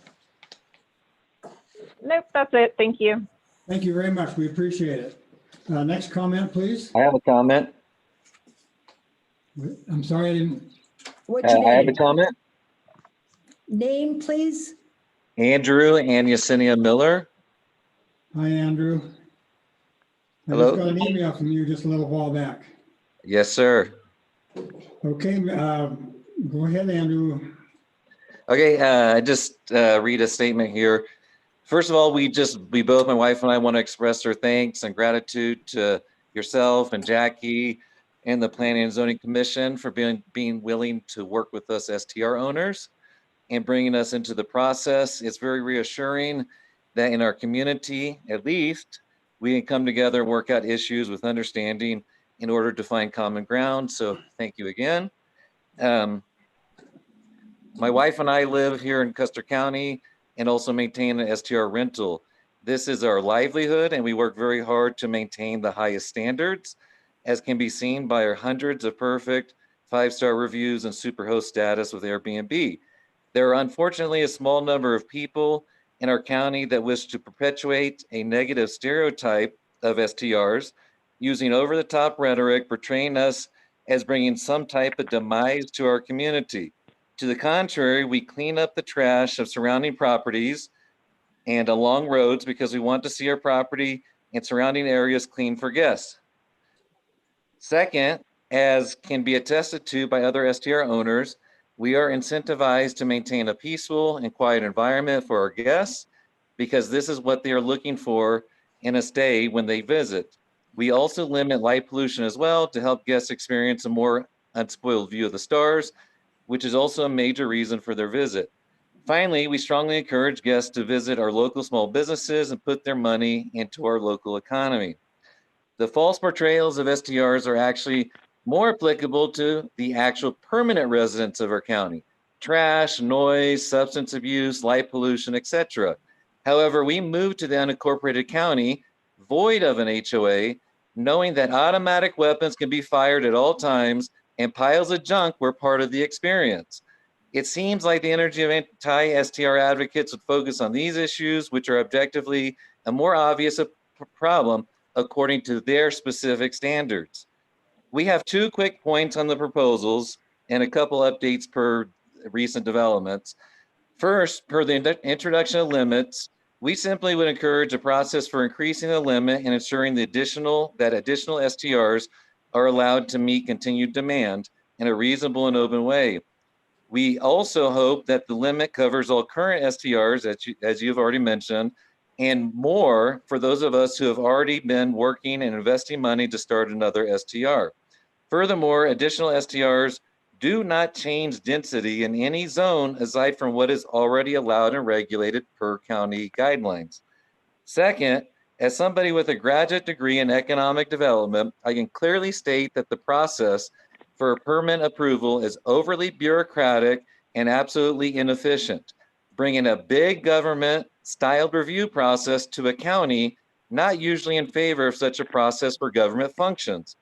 Nope, that's it. Thank you. Thank you very much. We appreciate it. Next comment, please. I have a comment. What's your I have a name? comment. Name, please? Andrew and Yesenia Miller. Hi, Andrew. I Hello. just got an email from you just a little while back. Yes, sir. Okay, go ahead, Andrew. Okay, I just read a statement here. First of all, we both, my wife and I, want to express our thanks and gratitude to yourself and Jackie and the Planning and Zoning Commission for being willing to work with us STR owners and bringing us into the process. It's very reassuring that in our community, at least, we can come together and work out issues with understanding in order to find common ground. So thank you again. My wife and I live here in Custer County and also maintain an STR rental. This is our livelihood, and we work very hard to maintain the highest standards, as can be seen by our hundreds of perfect 5-star reviews and superhost status with Airbnb. There are unfortunately a small number of people in our county that wish to perpetuate a negative stereotype of STRs, using over-the-top rhetoric, portraying us as bringing some type of demise to our community. To the contrary, we clean up the trash of surrounding properties and along roads because we want to see our property and surrounding areas clean for guests. Second, as can be attested to by other STR owners, we are incentivized to maintain a peaceful and quiet environment for our guests because this is what they are looking for in a stay when they visit. We also limit light pollution as well to help guests experience a more unspoiled view of the stars, which is also a major reason for their visit. Finally, we strongly encourage guests to visit our local small businesses and put their money into our local economy. The false portrayals of STRs are actually more applicable to the actual permanent residents of our county: trash, noise, substance abuse, light pollution, etc. However, we moved to the unincorporated county, void of an HOA, knowing that automatic weapons can be fired at all times and piles of junk were part of the experience. It seems like the energy of anti-STR advocates would focus on these issues, which are objectively a more obvious problem according to their specific standards. We have 2 quick points on the proposals and a couple updates per recent developments. First, per the introduction of limits, we simply would encourage a process for increasing the limit and ensuring that additional STRs are allowed to meet continued demand in a reasonable and open way. We also hope that the limit covers all current STRs, as you've already mentioned, and more for those of us who have already been working and investing money to start another STR. Furthermore, additional STRs do not change density in any zone aside from what is already allowed and regulated per county guidelines. Second, as somebody with a graduate degree in economic development, I can clearly state that the process for permit approval is overly bureaucratic and absolutely inefficient, bringing a big government styled review process to a county not usually in favor of such a process for government functions.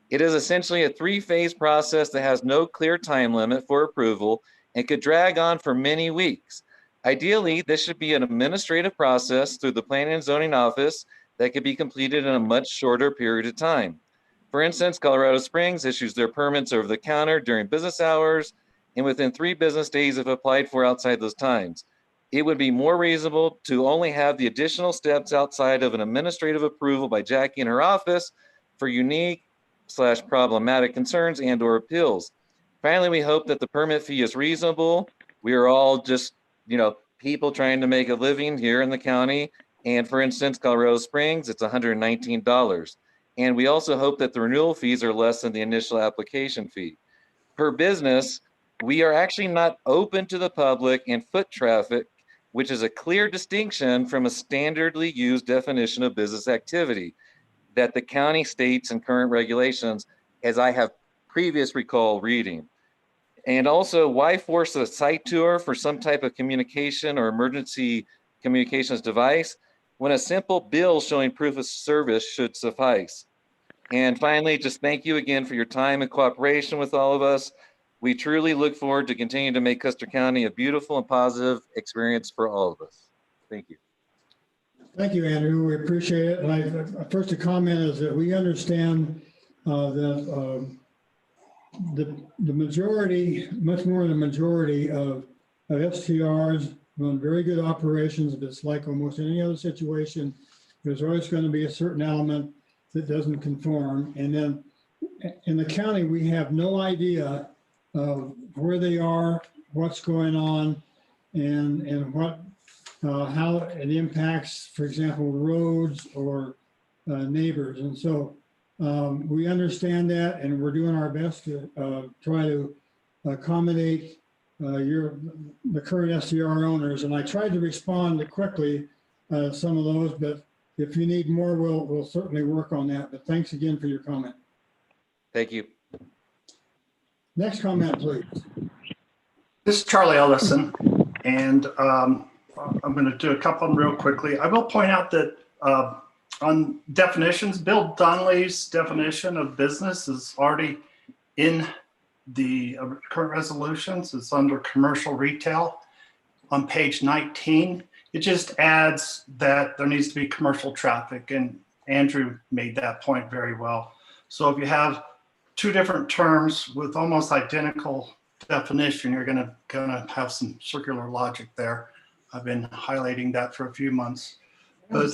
It is essentially a 3-phase process that has no clear time limit for approval and could drag on for many weeks. Ideally, this should be an administrative process through the Planning and Zoning Office that could be completed in a much shorter period of time. For instance, Colorado Springs issues their permits over the counter during business hours and within 3 business days if applied for outside those times. It would be more reasonable to only have the additional steps outside of an administrative approval by Jackie and her office for unique/problematic concerns and or appeals. Finally, we hope that the permit fee is reasonable. We are all just, people trying to make a living here in the county. And for instance, Colorado Springs, it's $119. And we also hope that the renewal fees are less than the initial application fee. Per business, we are actually not open to the public and foot traffic which is a clear distinction from a standardly used definition of business activity that the county states in current regulations, as I have previous recall reading. And also, why force a site tour for some type of communication or emergency communications device when a simple bill showing proof of service should suffice? And finally, just thank you again for your time and cooperation with all of us. We truly look forward to continuing to make Custer County a beautiful and positive experience for all of us. Thank you. Thank you, Andrew. We appreciate it. And first, a comment is that we understand that the majority, much more than the majority of STRs run very good operations. But it's like almost any other situation, there's always going to be a certain element that doesn't conform. And then in the county, we have no idea of where they are, what's going on, and what how it impacts, for example, roads or neighbors. And so we understand that, and we're doing our best to try to accommodate the current STR owners. And I tried to respond quickly some of those, but if you need more, we'll certainly work on that. But thanks again for your comment. Thank you. Next comment, please. This is Charlie Ellison, and I'm going to do a couple of them real quickly. I will point out that on definitions, Bill Donnelly's definition of business is already in the current resolutions. It's under commercial retail on page 19. It just adds that there needs to be commercial traffic, and Andrew made that point very well. So if you have two different terms with almost identical definition, you're gonna have some circular logic there. I've been highlighting that for a few months. But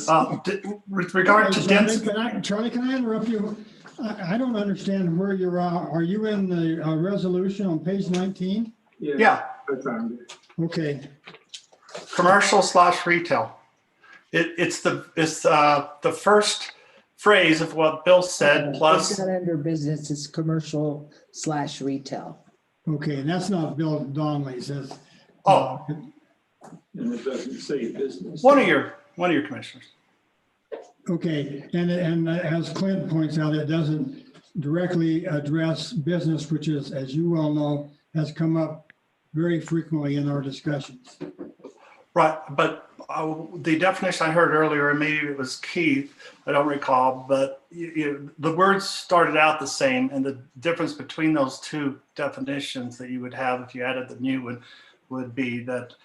with regard to density, Charlie, can I interrupt you? I don't understand where you're at. Are you in the resolution on page 19? Yeah. I found it. Okay. Commercial/retail. It's the first phrase of what Bill said, plus. It's not under business, it's commercial/retail. Okay, and that's not Bill Donnelly's. That's, oh. And it doesn't say business. One of your commissioners. Okay, and as Clint points out, it doesn't directly address business, which is, as you well know, has come up very frequently in our discussions. Right, but the definition I heard earlier, and maybe it was Keith, I don't recall, but the words started out the same, and the difference between those two definitions that you would have if you added the new one would be that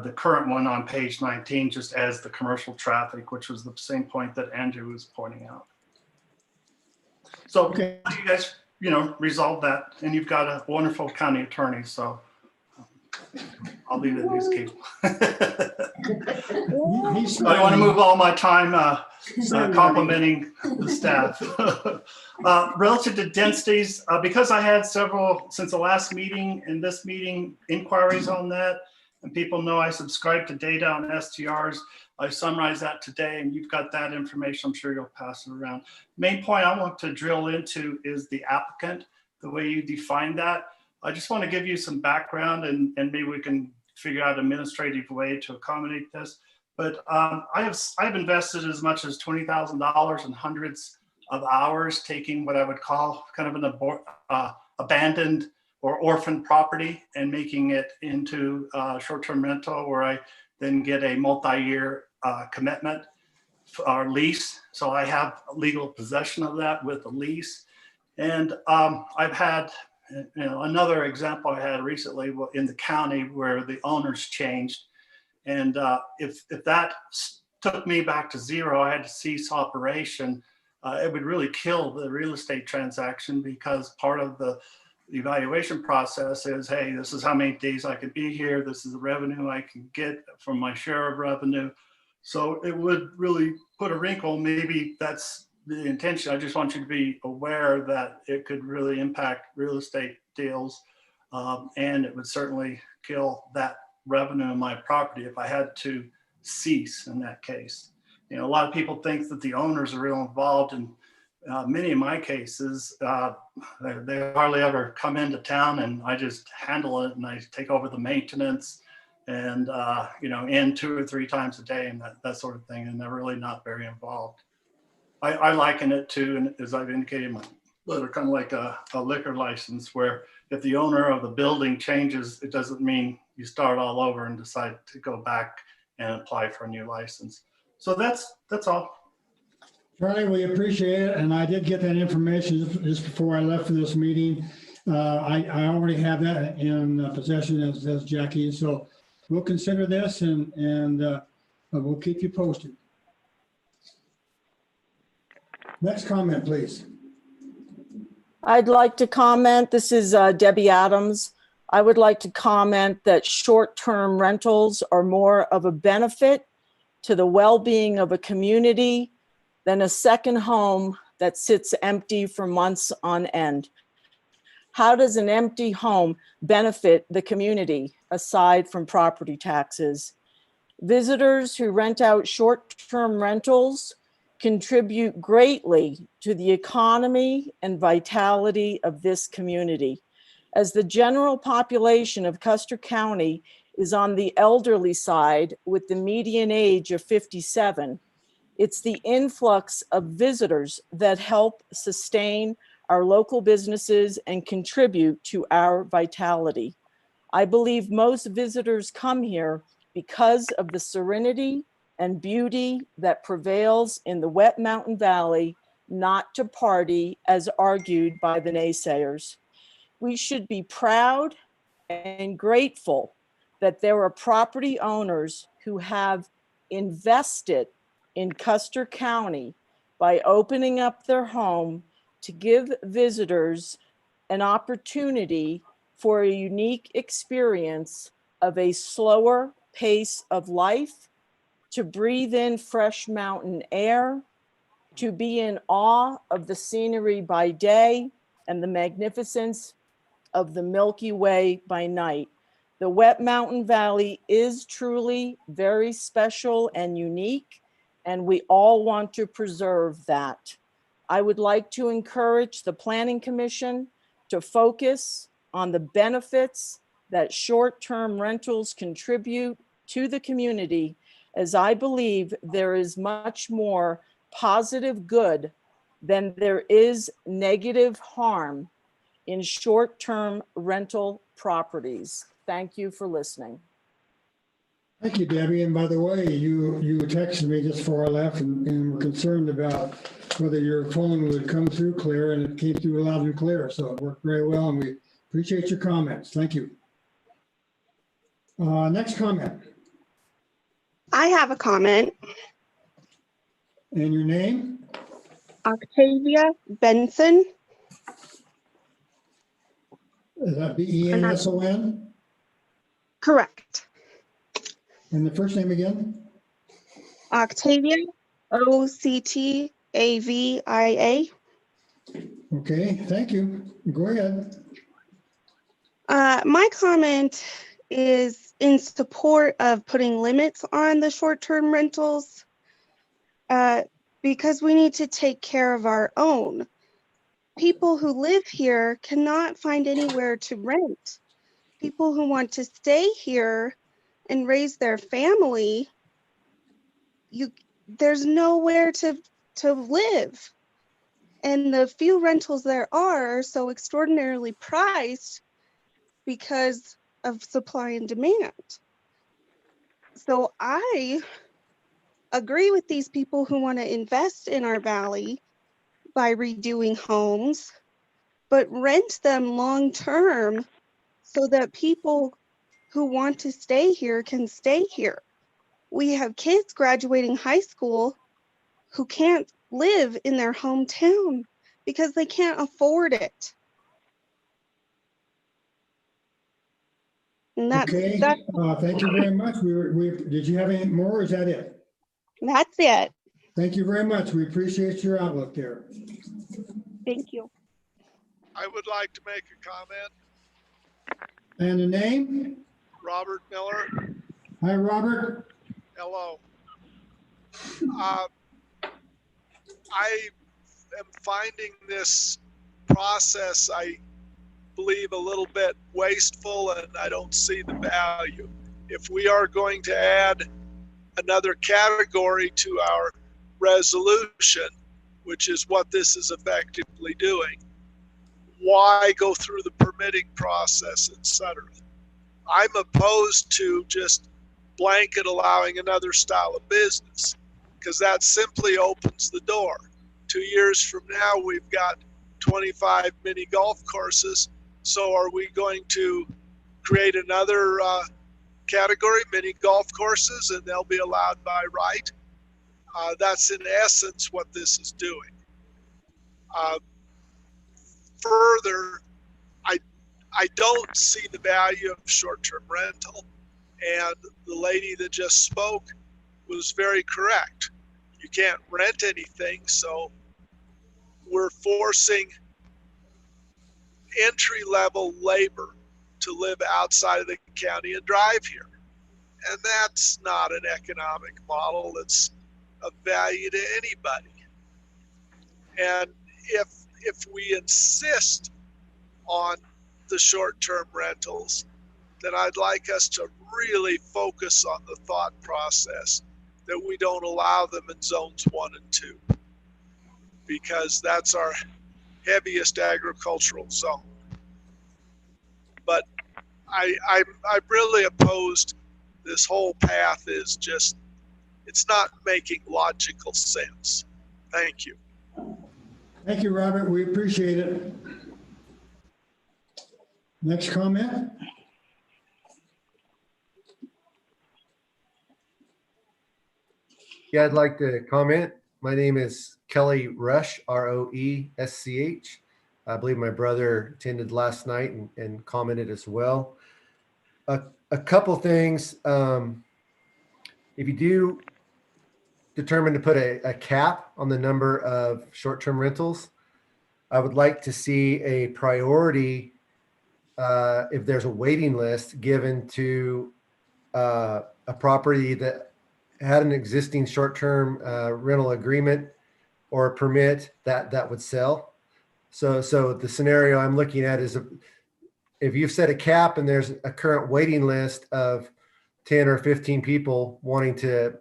the current one on page 19 just adds the commercial traffic, which was the same point that Andrew was pointing out. So okay, you guys, resolve that, and you've got a wonderful county attorney, so I'll leave it to these people. I don't want to move all my time complimenting the staff. Relative to densities, because I had several since the last meeting and this meeting inquiries on that, and people know I subscribe to data on STRs, I summarized that today, and you've got that information. I'm sure you'll pass it around. Main point I want to drill into is the applicant, the way you define that. I just want to give you some background, and maybe we can figure out an administrative way to accommodate this. But I've invested as much as $20,000 and hundreds of hours taking what I would call kind of an abandoned or orphan property and making it into short-term rental, where I then get a multi-year commitment or lease. So I have legal possession of that with a lease. And I've had another example I had recently in the county where the owners changed. And if that took me back to zero, I had to cease operation. It would really kill the real estate transaction, because part of the evaluation process is, hey, this is how many days I could be here. This is the revenue I can get from my share of revenue. So it would really put a wrinkle. Maybe that's the intention. I just want you to be aware that it could really impact real estate deals, and it would certainly kill that revenue in my property if I had to cease in that case. A lot of people think that the owners are real involved in many of my cases. They hardly ever come into town, and I just handle it, and I take over the maintenance and, in 2 or 3 times a day and that sort of thing. And they're really not very involved. I liken it to, and as I've indicated, they're kind of like a liquor license where if the owner of the building changes, it doesn't mean you start all over and decide to go back and apply for a new license. So that's all. Charlie, we appreciate it, and I did get that information just before I left for this meeting. I already have that in possession as Jackie, so we'll consider this and we'll keep you posted. Next comment, please. I'd like to comment, this is Debbie Adams. I would like to comment that short-term rentals are more of a benefit to the well-being of a community than a second home that sits empty for months on end. How does an empty home benefit the community aside from property taxes? Visitors who rent out short-term rentals contribute greatly to the economy and vitality of this community. As the general population of Custer County is on the elderly side with the median age of 57, it's the influx of visitors that help sustain our local businesses and contribute to our vitality. I believe most visitors come here because of the serenity and beauty that prevails in the Wet Mountain Valley, not to party as argued by the naysayers. We should be proud and grateful that there are property owners who have invested in Custer County by opening up their home to give visitors an opportunity for a unique experience of a slower pace of life, to breathe in fresh mountain air, to be in awe of the scenery by day and the magnificence of the Milky Way by night. The Wet Mountain Valley is truly very special and unique, and we all want to preserve that. I would like to encourage the Planning Commission to focus on the benefits that short-term rentals contribute to the community, as I believe there is much more positive good than there is negative harm in short-term rental properties. Thank you for listening. Thank you, Debbie. And by the way, you texted me just before I left and were concerned about whether your phone would come through clear, and it came through loud and clear. So it worked very well, and we appreciate your comments. Thank you. Next comment. I have a comment. And your name? Octavia Benson. Is that B-E-N-S-O-N? Correct. And the first name again? Octavia, O-C-T-A-V-I-A. Okay, thank you. Go ahead. My comment is in support of putting limits on the short-term rentals because we need to take care of our own. People who live here cannot find anywhere to rent. People who want to stay here and raise their family, there's nowhere to live. And the few rentals there are so extraordinarily priced because of supply and demand. So I agree with these people who want to invest in our valley by redoing homes, but rent them long term so that people who want to stay here can stay here. We have kids graduating high school who can't live in their hometown because they can't afford it. And Okay, thank you very much. Did you have any more, or is that it? That's it. Thank you very much. We appreciate your outlook there. Thank you. I would like to make a comment. And the name? Robert Miller. Hi, Robert. Hello. I am finding this process, I believe, a little bit wasteful, and I don't see the value. if we are going to add another category to our resolution, which is what this is effectively doing, why go through the permitting process, etc.? I'm opposed to just blanket allowing another style of business, because that simply opens the door. 2 years from now, we've got 25 mini golf courses. So are we going to create another category, mini golf courses, and they'll be allowed by right? That's in essence what this is doing. Further, I don't see the value of short-term rental, and the lady that just spoke was very correct. You can't rent anything, so we're forcing entry-level labor to live outside of the county and drive here. And that's not an economic model that's of value to anybody. And if we insist on the short-term rentals, then I'd like us to really focus on the thought process that we don't allow them in zones 1 and 2, because that's our heaviest agricultural zone. But I'm really opposed. This whole path is just, it's not making logical sense. Thank you. Thank you, Robert. We appreciate it. Next comment. Yeah, I'd like to comment. My name is Kelly Rush, R-O-E-S-C-H. I believe my brother attended last night and commented as well. A couple things. If you do determine to put a cap on the number of short-term rentals, I would like to see a priority if there's a waiting list given to a property that had an existing short-term rental agreement or a permit that would sell. So the scenario I'm looking at is if you've set a cap and there's a current waiting list of 10 or 15 people wanting to,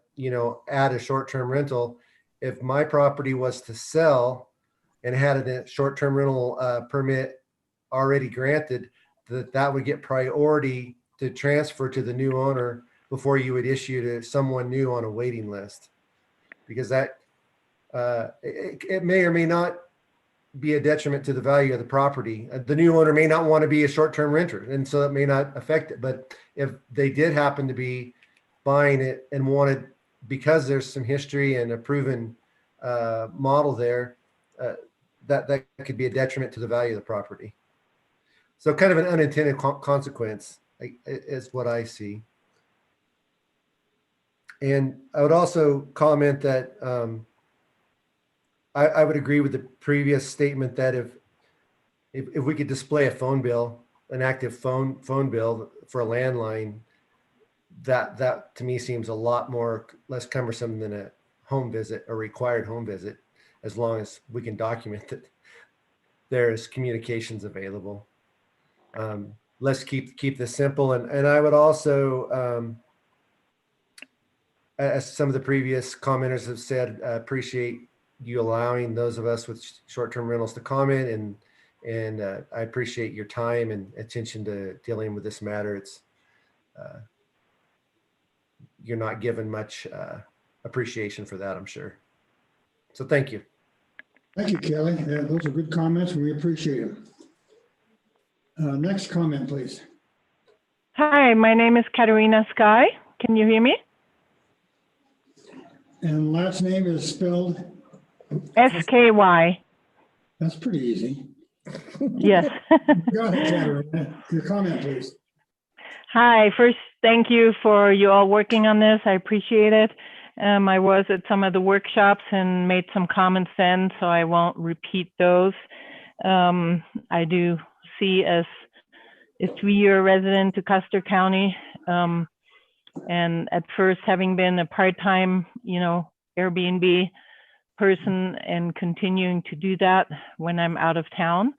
add a short-term rental, if my property was to sell and had a short-term rental permit already granted, that would get priority to transfer to the new owner before you would issue to someone new on a waiting list, because that it may or may not be a detriment to the value of the property. The new owner may not want to be a short-term renter, and so it may not affect it. But if they did happen to be buying it and wanted, because there's some history and a proven model there, that could be a detriment to the value of the property. So kind of an unintended consequence is what I see. And I would also comment that I would agree with the previous statement that if we could display a phone bill, an active phone bill for a landline, that to me seems a lot less cumbersome than a home visit, a required home visit, as long as we can document that there's communications available. Let's keep this simple. And I would also, as some of the previous commenters have said, appreciate you allowing those of us with short-term rentals to comment, and I appreciate your time and attention to dealing with this matter. It's you're not given much appreciation for that, I'm sure. So thank you. Thank you, Kelly. Yeah, those are good comments. We appreciate them. Next comment, please. Hi, my name is Katerina Sky. Can you hear me? And last name is spelled? S-K-Y. That's pretty easy. Yes. Go ahead, Katerina. Your comment, please. Hi, first, thank you for you all working on this. I appreciate it. I was at some of the workshops and made some comments then, so I won't repeat those. I do see as a 3-year resident to Custer County, and at first having been a part-time, Airbnb person and continuing to do that when I'm out of town.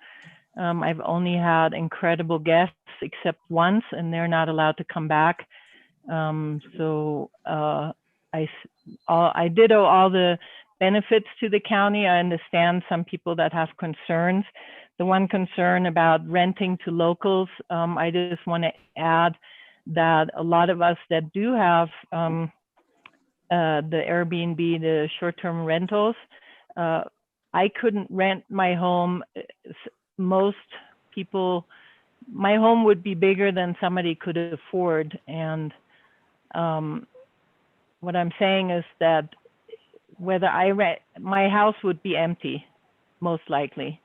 I've only had incredible guests except once, and they're not allowed to come back. I ditto all the benefits to the county. I understand some people that have concerns. The one concern about renting to locals, I just want to add that a lot of us that do have the Airbnb, the short-term rentals, I couldn't rent my home. Most people, my home would be bigger than somebody could afford. And what I'm saying is that whether I rent, my house would be empty, most likely,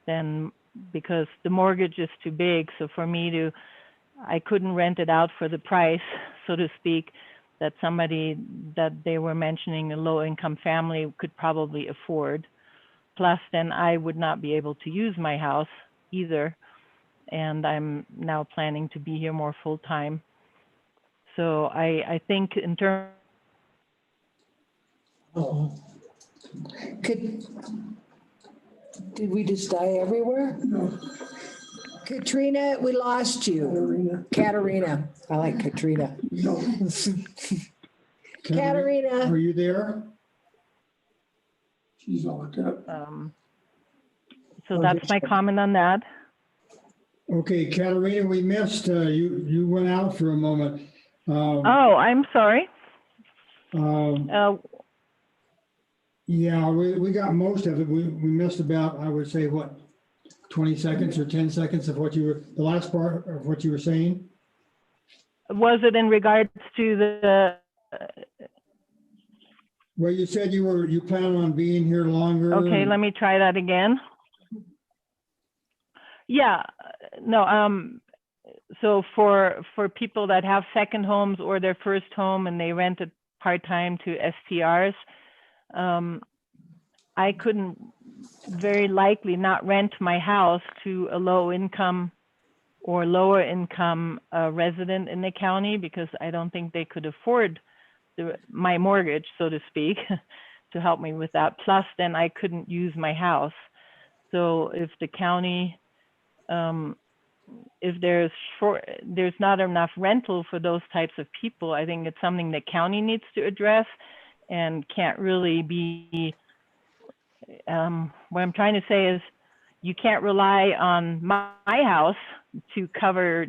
then because the mortgage is too big. So for me to, I couldn't rent it out for the price, so to speak, that somebody that they were mentioning, a low-income family, could probably afford. Plus, then I would not be able to use my house either. And I'm now planning to be here more full-time. So I think in terms. Did we just die everywhere? No. Katrina, we lost you. Katarina. I like Katrina. No. Katarina. Are you there? She's all locked up. So that's my comment on that. Okay, Katarina, we missed, you went out for a moment. Oh, I'm sorry. Yeah, we got most of it. We missed about, I would say, what, 20 seconds or 10 seconds of what you were, the last part of what you were saying? Was it in regards to the? Well, you said you plan on being here longer. Okay, let me try that again. Yeah, no, so for people that have second homes or their first home and they rent it part-time to STRs, I couldn't very likely not rent my house to a low income or lower income resident in the county, because I don't think they could afford my mortgage, so to speak, to help me with that. Plus, then I couldn't use my house. So if the county, if there's not enough rental for those types of people, I think it's something the county needs to address, and can't really be, what I'm trying to say is you can't rely on my house to cover,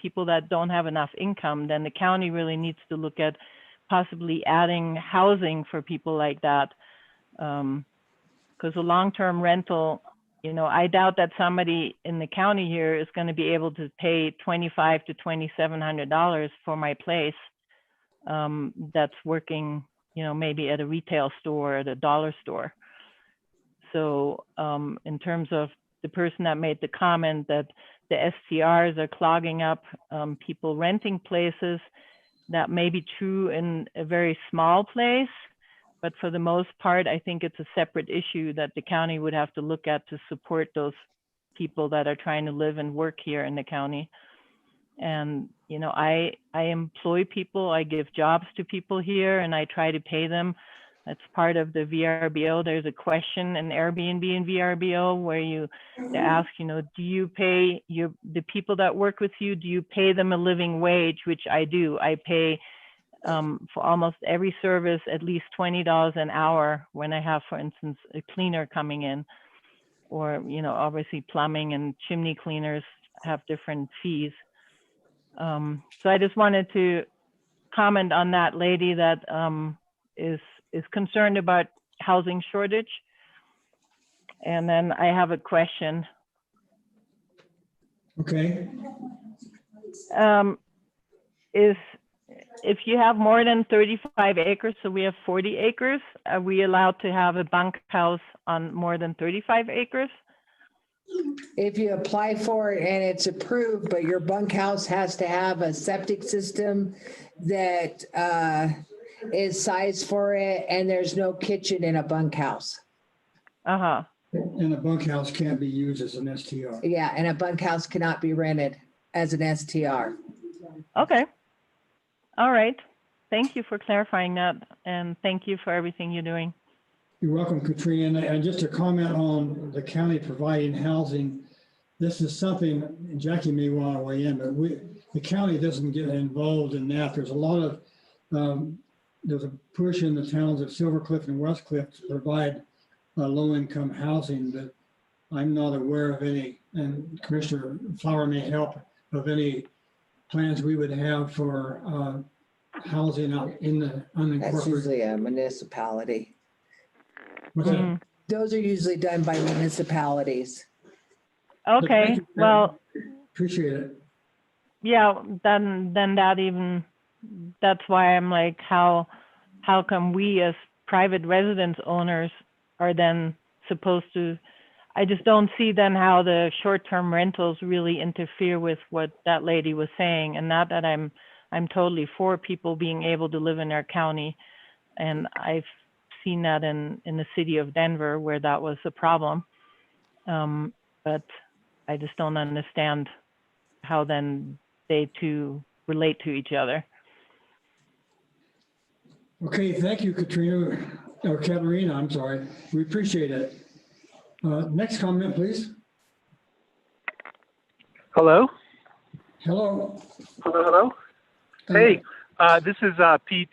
people that don't have enough income. Then the county really needs to look at possibly adding housing for people like that. Because a long-term rental, I doubt that somebody in the county here is going to be able to pay $2,500 to $2,700 for my place that's working, maybe at a retail store, at a dollar store. So in terms of the person that made the comment that the STRs are clogging up people renting places, that may be true in a very small place, but for the most part, I think it's a separate issue that the county would have to look at to support those people that are trying to live and work here in the county. And, I employ people, I give jobs to people here, and I try to pay them. That's part of the VRBO. There's a question in Airbnb and VRBO where they ask, do you pay the people that work with you, do you pay them a living wage? Which I do. I pay for almost every service at least $20 an hour when I have, for instance, a cleaner coming in, or, obviously plumbing and chimney cleaners have different fees. So I just wanted to comment on that lady that is concerned about housing shortage. And then I have a question. Okay. If you have more than 35 acres, so we have 40 acres, are we allowed to have a bunkhouse on more than 35 acres? If you apply for it and it's approved, but your bunkhouse has to have a septic system that is sized for it, and there's no kitchen in a bunkhouse. Uh-huh. And a bunkhouse can't be used as an STR. Yeah, and a bunkhouse cannot be rented as an STR. Okay. All right. Thank you for clarifying that, and thank you for everything you're doing. You're welcome, Katrina. And just to comment on the county providing housing, this is something, and Jackie may want to weigh in, but the county doesn't get involved in that. There's a lot of, there's a push in the towns of Silver Cliff and West Cliff to provide low-income housing, but I'm not aware of any, and Commissioner Flower may help, of any plans we would have for housing out in the That's unincorporated. usually a municipality. What's that? Those are usually done by municipalities. But thank Okay, you, well, appreciate it. yeah, then that even, that's why I'm like, how come we as private residence owners are then supposed to, I just don't see then how the short-term rentals really interfere with what that lady was saying. And not that I'm totally for people being able to live in their county. And I've seen that in the city of Denver where that was a problem. But I just don't understand how then they two relate to each other. Okay, thank you, Katrina, or Katerina, I'm sorry. We appreciate it. Next comment, please. Hello? Hello. Hello? Hey, this is Pete.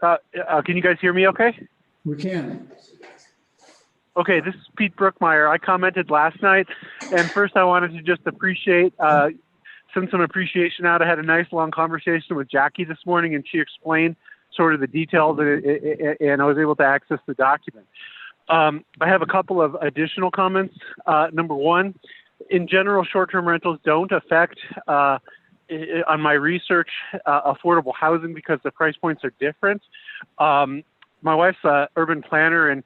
Can you guys hear me okay? We can. Okay, this is Pete Brookmeyer. I commented last night, and first I wanted to just send some appreciation out. I had a nice long conversation with Jackie this morning, and she explained sort of the details, and I was able to access the document. I have a couple of additional comments. Number one, in general, short-term rentals don't affect, on my research, affordable housing because the price points are different. My wife's an urban planner, and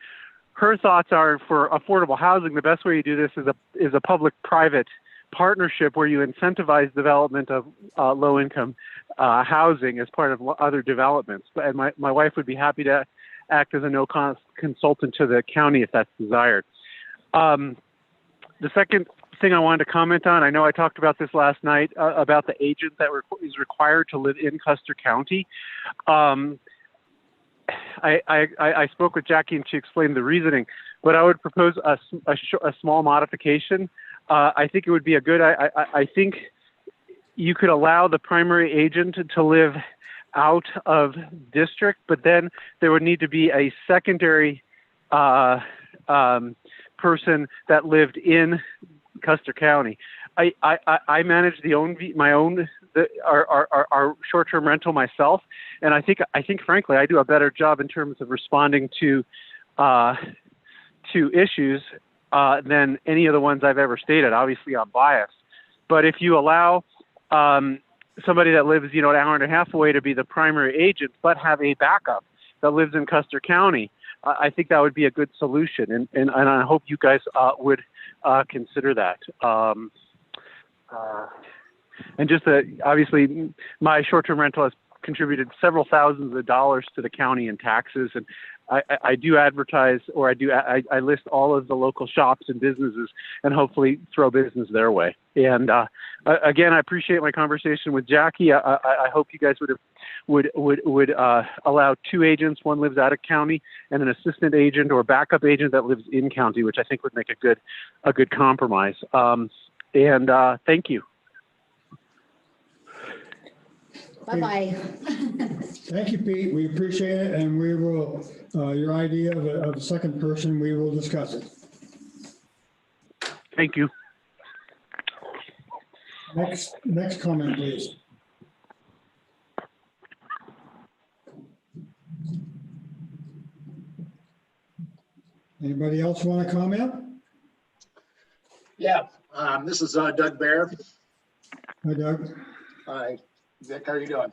her thoughts are for affordable housing, the best way you do this is a public-private partnership where you incentivize development of low-income housing as part of other developments. And my wife would be happy to act as a no-cost consultant to the county if that's desired. The second thing I wanted to comment on, I know I talked about this last night, about the agent that is required to live in Custer County. I spoke with Jackie and she explained the reasoning, but I would propose a small modification. I think it would be I think you could allow the primary agent to live out of district, but then there would need to be a secondary person that lived in Custer County. I manage our short-term rental myself, and I think frankly I do a better job in terms of responding to issues than any of the ones I've ever stated. Obviously, I'm biased, but if you allow somebody that lives an hour and a half away to be the primary agent, but have a backup that lives in Custer County, I think that would be a good solution, and I hope you guys would consider that. And just obviously, my short-term rental has contributed several thousands of dollars to the county in taxes, and I do advertise, or I list all of the local shops and businesses, and hopefully throw business their way. And again, I appreciate my conversation with Jackie. I hope you guys would allow two agents. One lives out of county, and an assistant agent or backup agent that lives in county, which I think would make a good compromise. And thank you. Bye-bye. Thank you, Pete. We appreciate it, and we will, your idea of a second person, we will discuss it. Thank you. Next comment, please. Anybody else want to comment? Yeah, this is Doug Bear. Hi, Doug. Hi, Vic, how are you doing?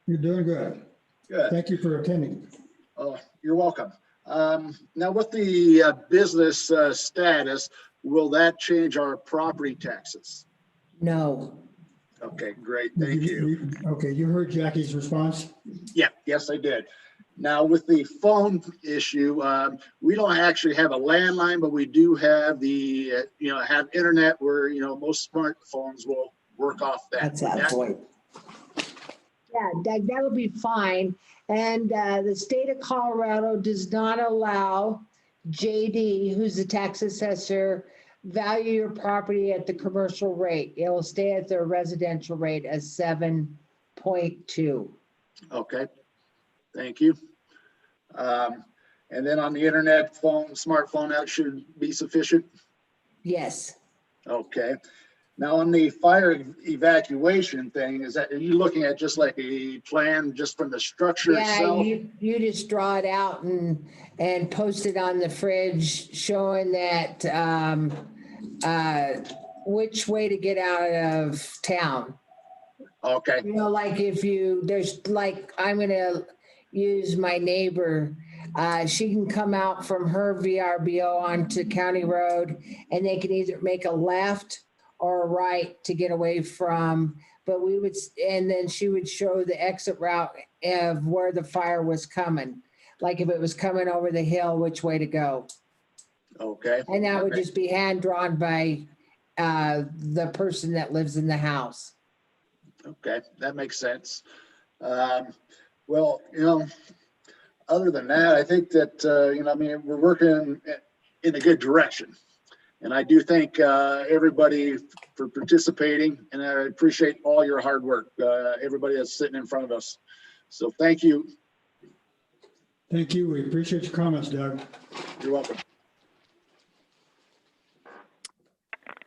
You're doing good. Good. Thank you for attending. Oh, you're welcome. Now with the business status, will that change our property taxes? No. Okay, great, thank you. Okay, you heard Jackie's response? Yeah, yes, I did. Now with the phone issue, we don't actually have a landline, but we do have the, have internet where, most smartphones will work off that. That's that point. Yeah, that'll be fine. And the state of Colorado does not allow JD, who's the tax assessor, value your property at the commercial rate. It will stay at their residential rate as 7.2. Okay, thank you. And then on the internet, smartphone, that should be sufficient? Yes. Okay. Now on the fire evacuation thing, are you looking at just like a plan just from the structure itself? Yeah, you just draw it out and post it on the fridge showing that which way to get out of town. Okay. You know, like there's like, I'm gonna use my neighbor. She can come out from her VRBO onto County Road and they can either make a left or a right to get away from, but and then she would show the exit route of where the fire was coming. Like if it was coming over the hill, which way to go. Okay. And that would just be hand drawn by the person that lives in the house. Okay, that makes sense. Well, other than that, I think that, I mean, we're working in a good direction. And I do thank everybody for participating, and I appreciate all your hard work, everybody that's sitting in front of us. So thank you. Thank you. We appreciate your comments, Doug. You're welcome.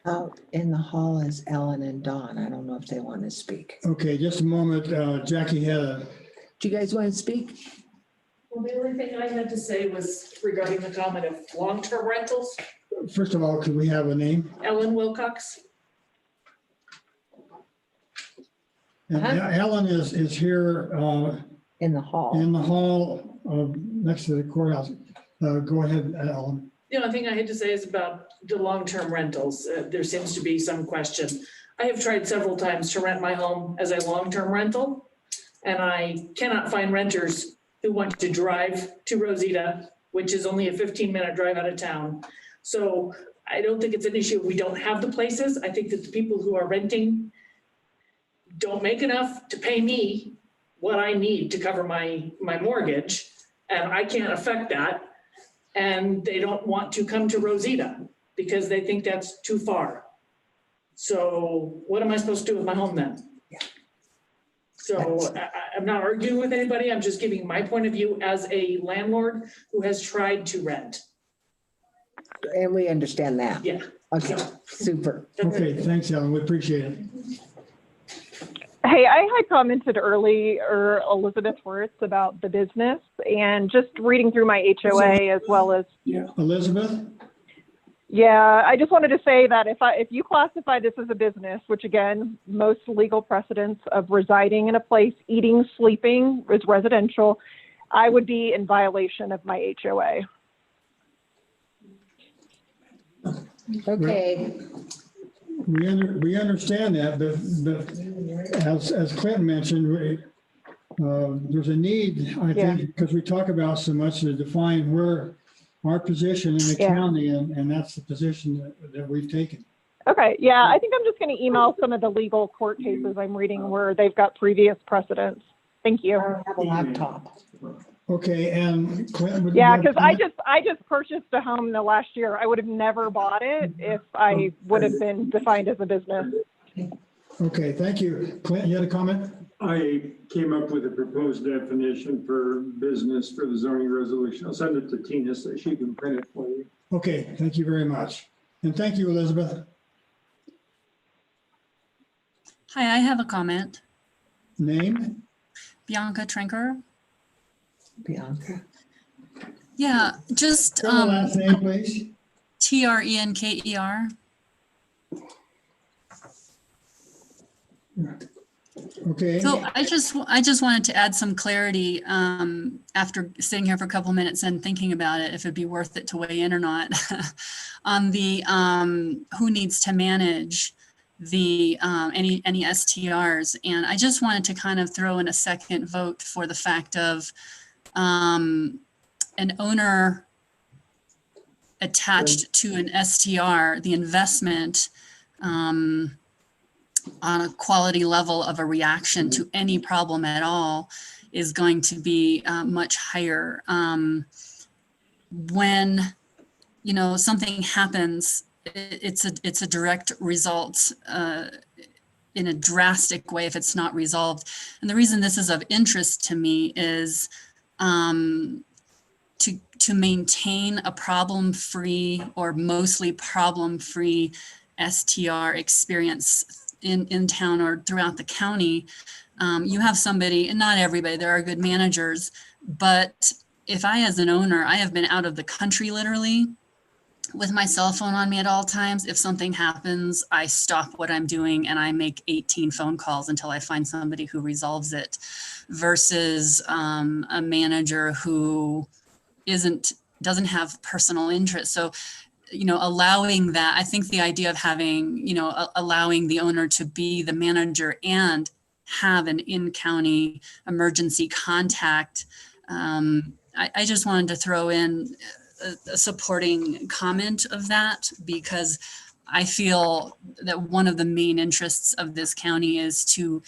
Out in the hall is Ellen and Dawn. I don't know if they want to speak. Okay, just a moment. Jackie had Do you guys want to speak? Well, the only thing I had to say was regarding the comment of long-term rentals. First of all, could we have a name? Ellen Wilcox. And Ellen is here in the hall. In the hall next to the courthouse. Go ahead, Ellen. The only thing I had to say is about the long-term rentals. There seems to be some question. I have tried several times to rent my home as a long-term rental, and I cannot find renters who want to drive to Rosita, which is only a 15-minute drive out of town. So I don't think it's an issue. We don't have the places. I think that the people who are renting don't make enough to pay me what I need to cover my mortgage, and I can't affect that. And they don't want to come to Rosita because they think that's too far. So what am I supposed to do with my home then? Yeah. So I'm not arguing with anybody. I'm just giving my point of view as a landlord who has tried to rent. And we understand that. Yeah. Okay, super. Okay, thanks, Ellen. We appreciate it. Hey, I had commented earlier, Elizabeth Wirtz, about the business and just reading through my HOA as well as. Yeah. Elizabeth? Yeah, I just wanted to say that if you classify this as a business, which again, most legal precedents of residing in a place, eating, sleeping is residential, I would be in violation of my HOA. Okay. We understand that, but as Clinton mentioned, there's a need, I think, because we talk about so much to define where our position in the county, and that's the position that we've taken. Okay, yeah, I think I'm just going to email some of the legal court cases I'm reading where they've got previous precedents. Thank you. I have a laptop. Okay, and Clinton. Yeah, because I just purchased a home the last year. I would have never bought it if I would have been defined as a business. Okay, thank you. Clinton, you had a comment? I came up with a proposed definition for business for the zoning resolution. I'll send it to Tina so she can print it for you. Okay, thank you very much. And thank you, Elizabeth. Hi, I have a comment. Name? Bianca Trenker. Bianca. Yeah, just last name, please. Trenker. Okay. So I just wanted to add some clarity after sitting here for a couple of minutes and thinking about it, if it'd be worth it to weigh in or not, on the who needs to manage the any STRs. And I just wanted to kind of throw in a second vote for the fact of an owner attached to an STR, the investment on a quality level of a reaction to any problem at all is going to be much higher. When, something happens it's a direct result in a drastic way if it's not resolved. And the reason this is of interest to me is to maintain a problem-free or mostly problem-free STR experience in town or throughout the county. You have somebody, and not everybody, there are good managers, but if I, as an owner, I have been out of the country literally with my cell phone on me at all times. If something happens, I stop what I'm doing and I make 18 phone calls until I find somebody who resolves it, versus a manager who doesn't have personal interest. So, allowing that, I think the idea of having, allowing the owner to be the manager and have an in-county emergency contact. I just wanted to throw in a supporting comment of that, because I feel that one of the main interests of this county is to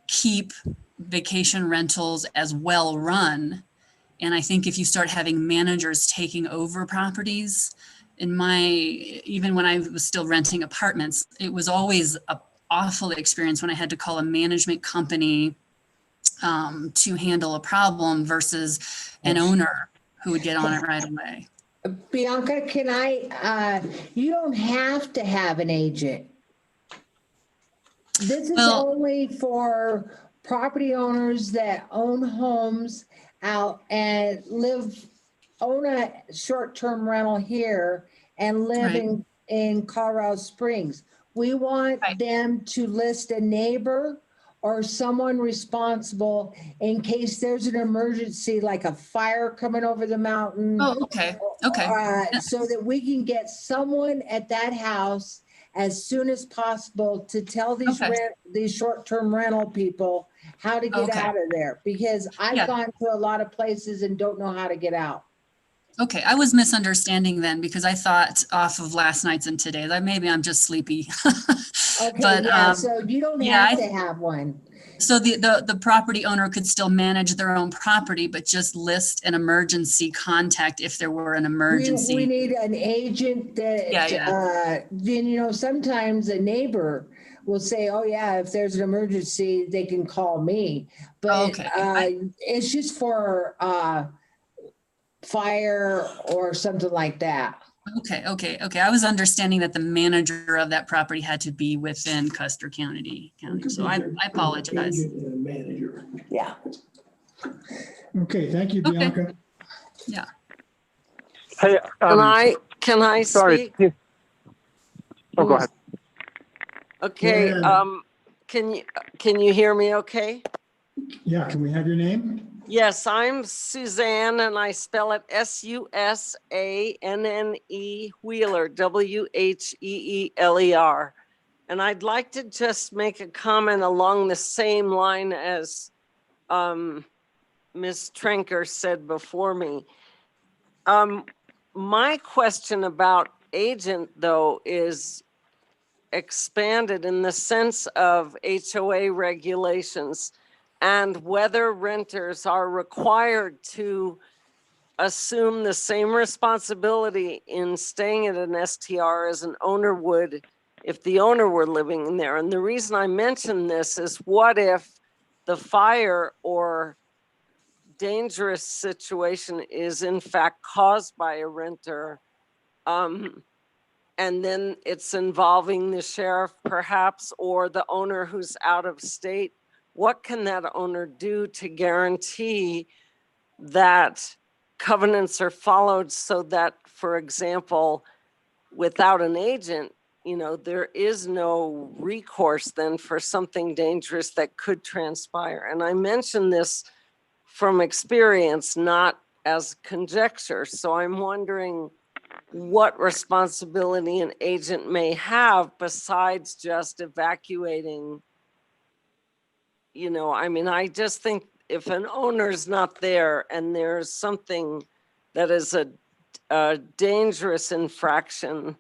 keep vacation rentals as well run. And I think if you start having managers taking over properties, even when I was still renting apartments, it was always an awful experience when I had to call a management company to handle a problem versus an owner who would get on it right away. Bianca, you don't have to have an agent. This is only for property owners that own homes out and own a short-term rental here and live in Colorado Springs. We want them to list a neighbor or someone responsible in case there's an emergency, like a fire coming over the mountain. Oh, okay. So that we can get someone at that house as soon as possible to tell these short-term rental people how to get out of there, because I've gone to a lot of places and don't know how to get out. Okay, I was misunderstanding then, because I thought off of last night's and today's, maybe I'm just sleepy. Okay, but, so you don't have to have one. So the property owner could still manage their own property, but just list an emergency contact if there were an emergency. We need an agent that, then, sometimes a neighbor will say, oh yeah, if there's an emergency, they can call me. But it's just for fire or something like that. Okay. I was understanding that the manager of that property had to be within Custer County. So I apologize. Manager. Yeah. Okay, thank you, Bianca. Yeah. Hey, can I sorry. speak? Oh, go ahead. Okay. Can you hear me okay? Yeah, can we have your name? Yes, I'm Suzanne, and I spell it Susanne Wheeler, Wheeler. And I'd like to just make a comment along the same line as Ms. Trenker said before me. My question about agent, though, is expanded in the sense of HOA regulations and whether renters are required to assume the same responsibility in staying at an STR as an owner would if the owner were living in there. And the reason I mention this is, what if the fire or dangerous situation is in fact caused by a renter, and then it's involving the sheriff perhaps, or the owner who's out of state? What can that owner do to guarantee that covenants are followed, so that, for example, without an agent, there is no recourse then for something dangerous that could transpire? And I mention this from experience, not as conjecture. So I'm wondering what responsibility an agent may have besides just evacuating. I just think if an owner's not there and there's something that is a dangerous infraction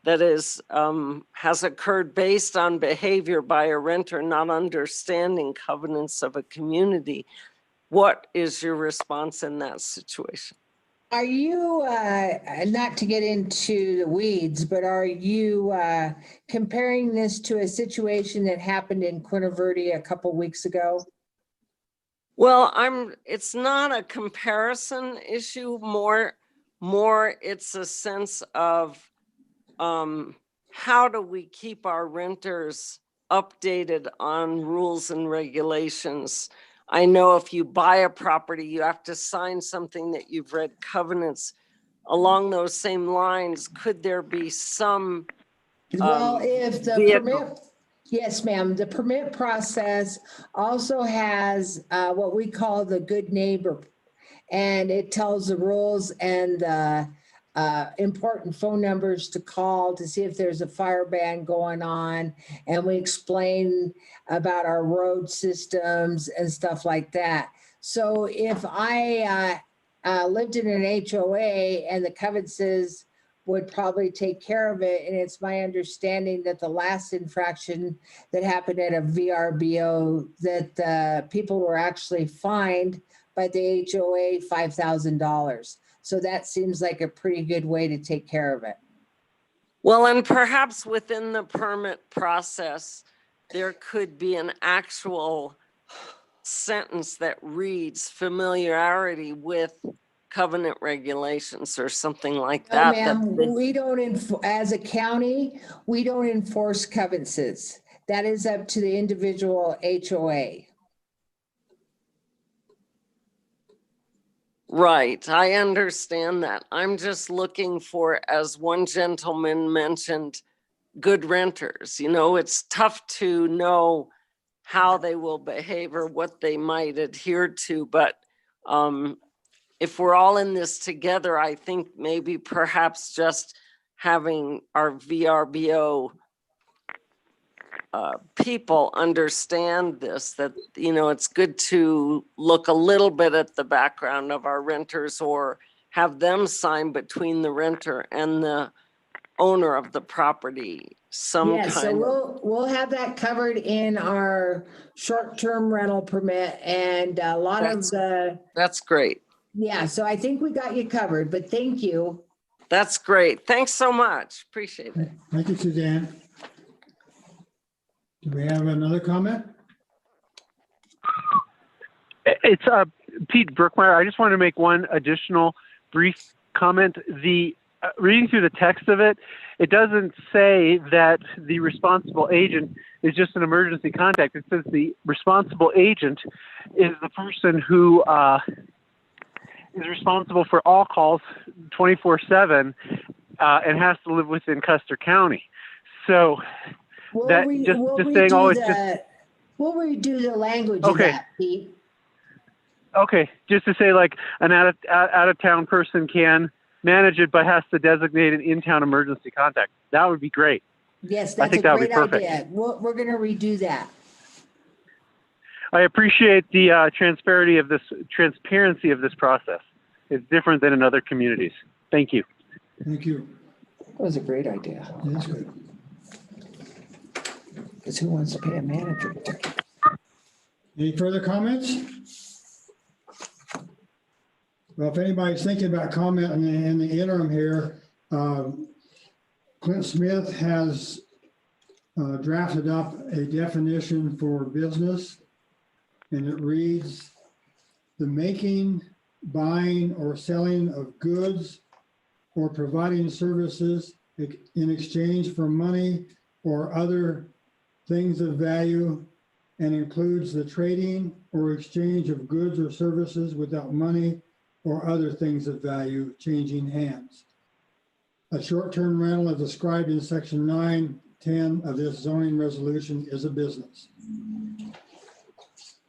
that has occurred based on behavior by a renter not understanding covenants of a community, what is your response in that situation? Are you, not to get into the weeds, but are you comparing this to a situation that happened in Quinta Verde a couple weeks ago? Well, it's not a comparison issue, more it's a sense of how do we keep our renters updated on rules and regulations? I know if you buy a property, you have to sign something that you've read covenants. Along those same lines, could there be some Well, if the vehicle- permit, yes, ma'am, the permit process also has what we call the good neighbor. And it tells the rules and important phone numbers to call to see if there's a fire ban going on. And we explain about our road systems and stuff like that. So if I lived in an HOA and the covenants would probably take care of it. And it's my understanding that the last infraction that happened at a VRBO, that people were actually fined by the HOA $5,000. So that seems like a pretty good way to take care of it. Well, and perhaps within the permit process, there could be an actual sentence that reads familiarity with covenant regulations or something like No, that. ma'am, we don't, as a county, we don't enforce covenants. That is up to the individual HOA. Right, I understand that. I'm just looking for, as one gentleman mentioned, good renters. You know, it's tough to know how they will behave or what they might adhere to, but if we're all in this together, I think maybe perhaps just having our VRBO people understand this, that, you know, it's good to look a little bit at the background of our renters or have them sign between the renter and the owner of the property some Yeah, so kind of. we'll have that covered in our short-term rental permit and a lot of the. That's great. Yeah, so I think we got you covered, but thank you. That's great. Thanks so much. Appreciate it. Thank you, Suzanne. Do we have another comment? It's Pete Brookmeyer. I just want to make one additional brief comment. The reading through the text of it, it doesn't say that the responsible agent is just an emergency contact. It says the responsible agent is the person who is responsible for all calls 24/7 and has to live within Custer County. So We'll that redo just saying, oh, it's just we'll redo the language Okay. of that, Pete. okay. Just to say, like an out of town person can manage it, but has to designate an in-town emergency contact. That would be great. Yes, I that's a think that would be great perfect. idea. We're going to redo that. I appreciate the transparency of this process. It's different than in other communities. Thank you. Thank you. That was a great idea. That's good. Because who wants to pay a manager? Any further comments? Well, if anybody's thinking about commenting in the interim here, Clint Smith has drafted up a definition for business, and it reads, the making, buying, or selling of goods or providing services in exchange for money or other things of value, and includes the trading or exchange of goods or services without money or other things of value changing hands. A short-term rental as described in section 9:10 of this zoning resolution is a business.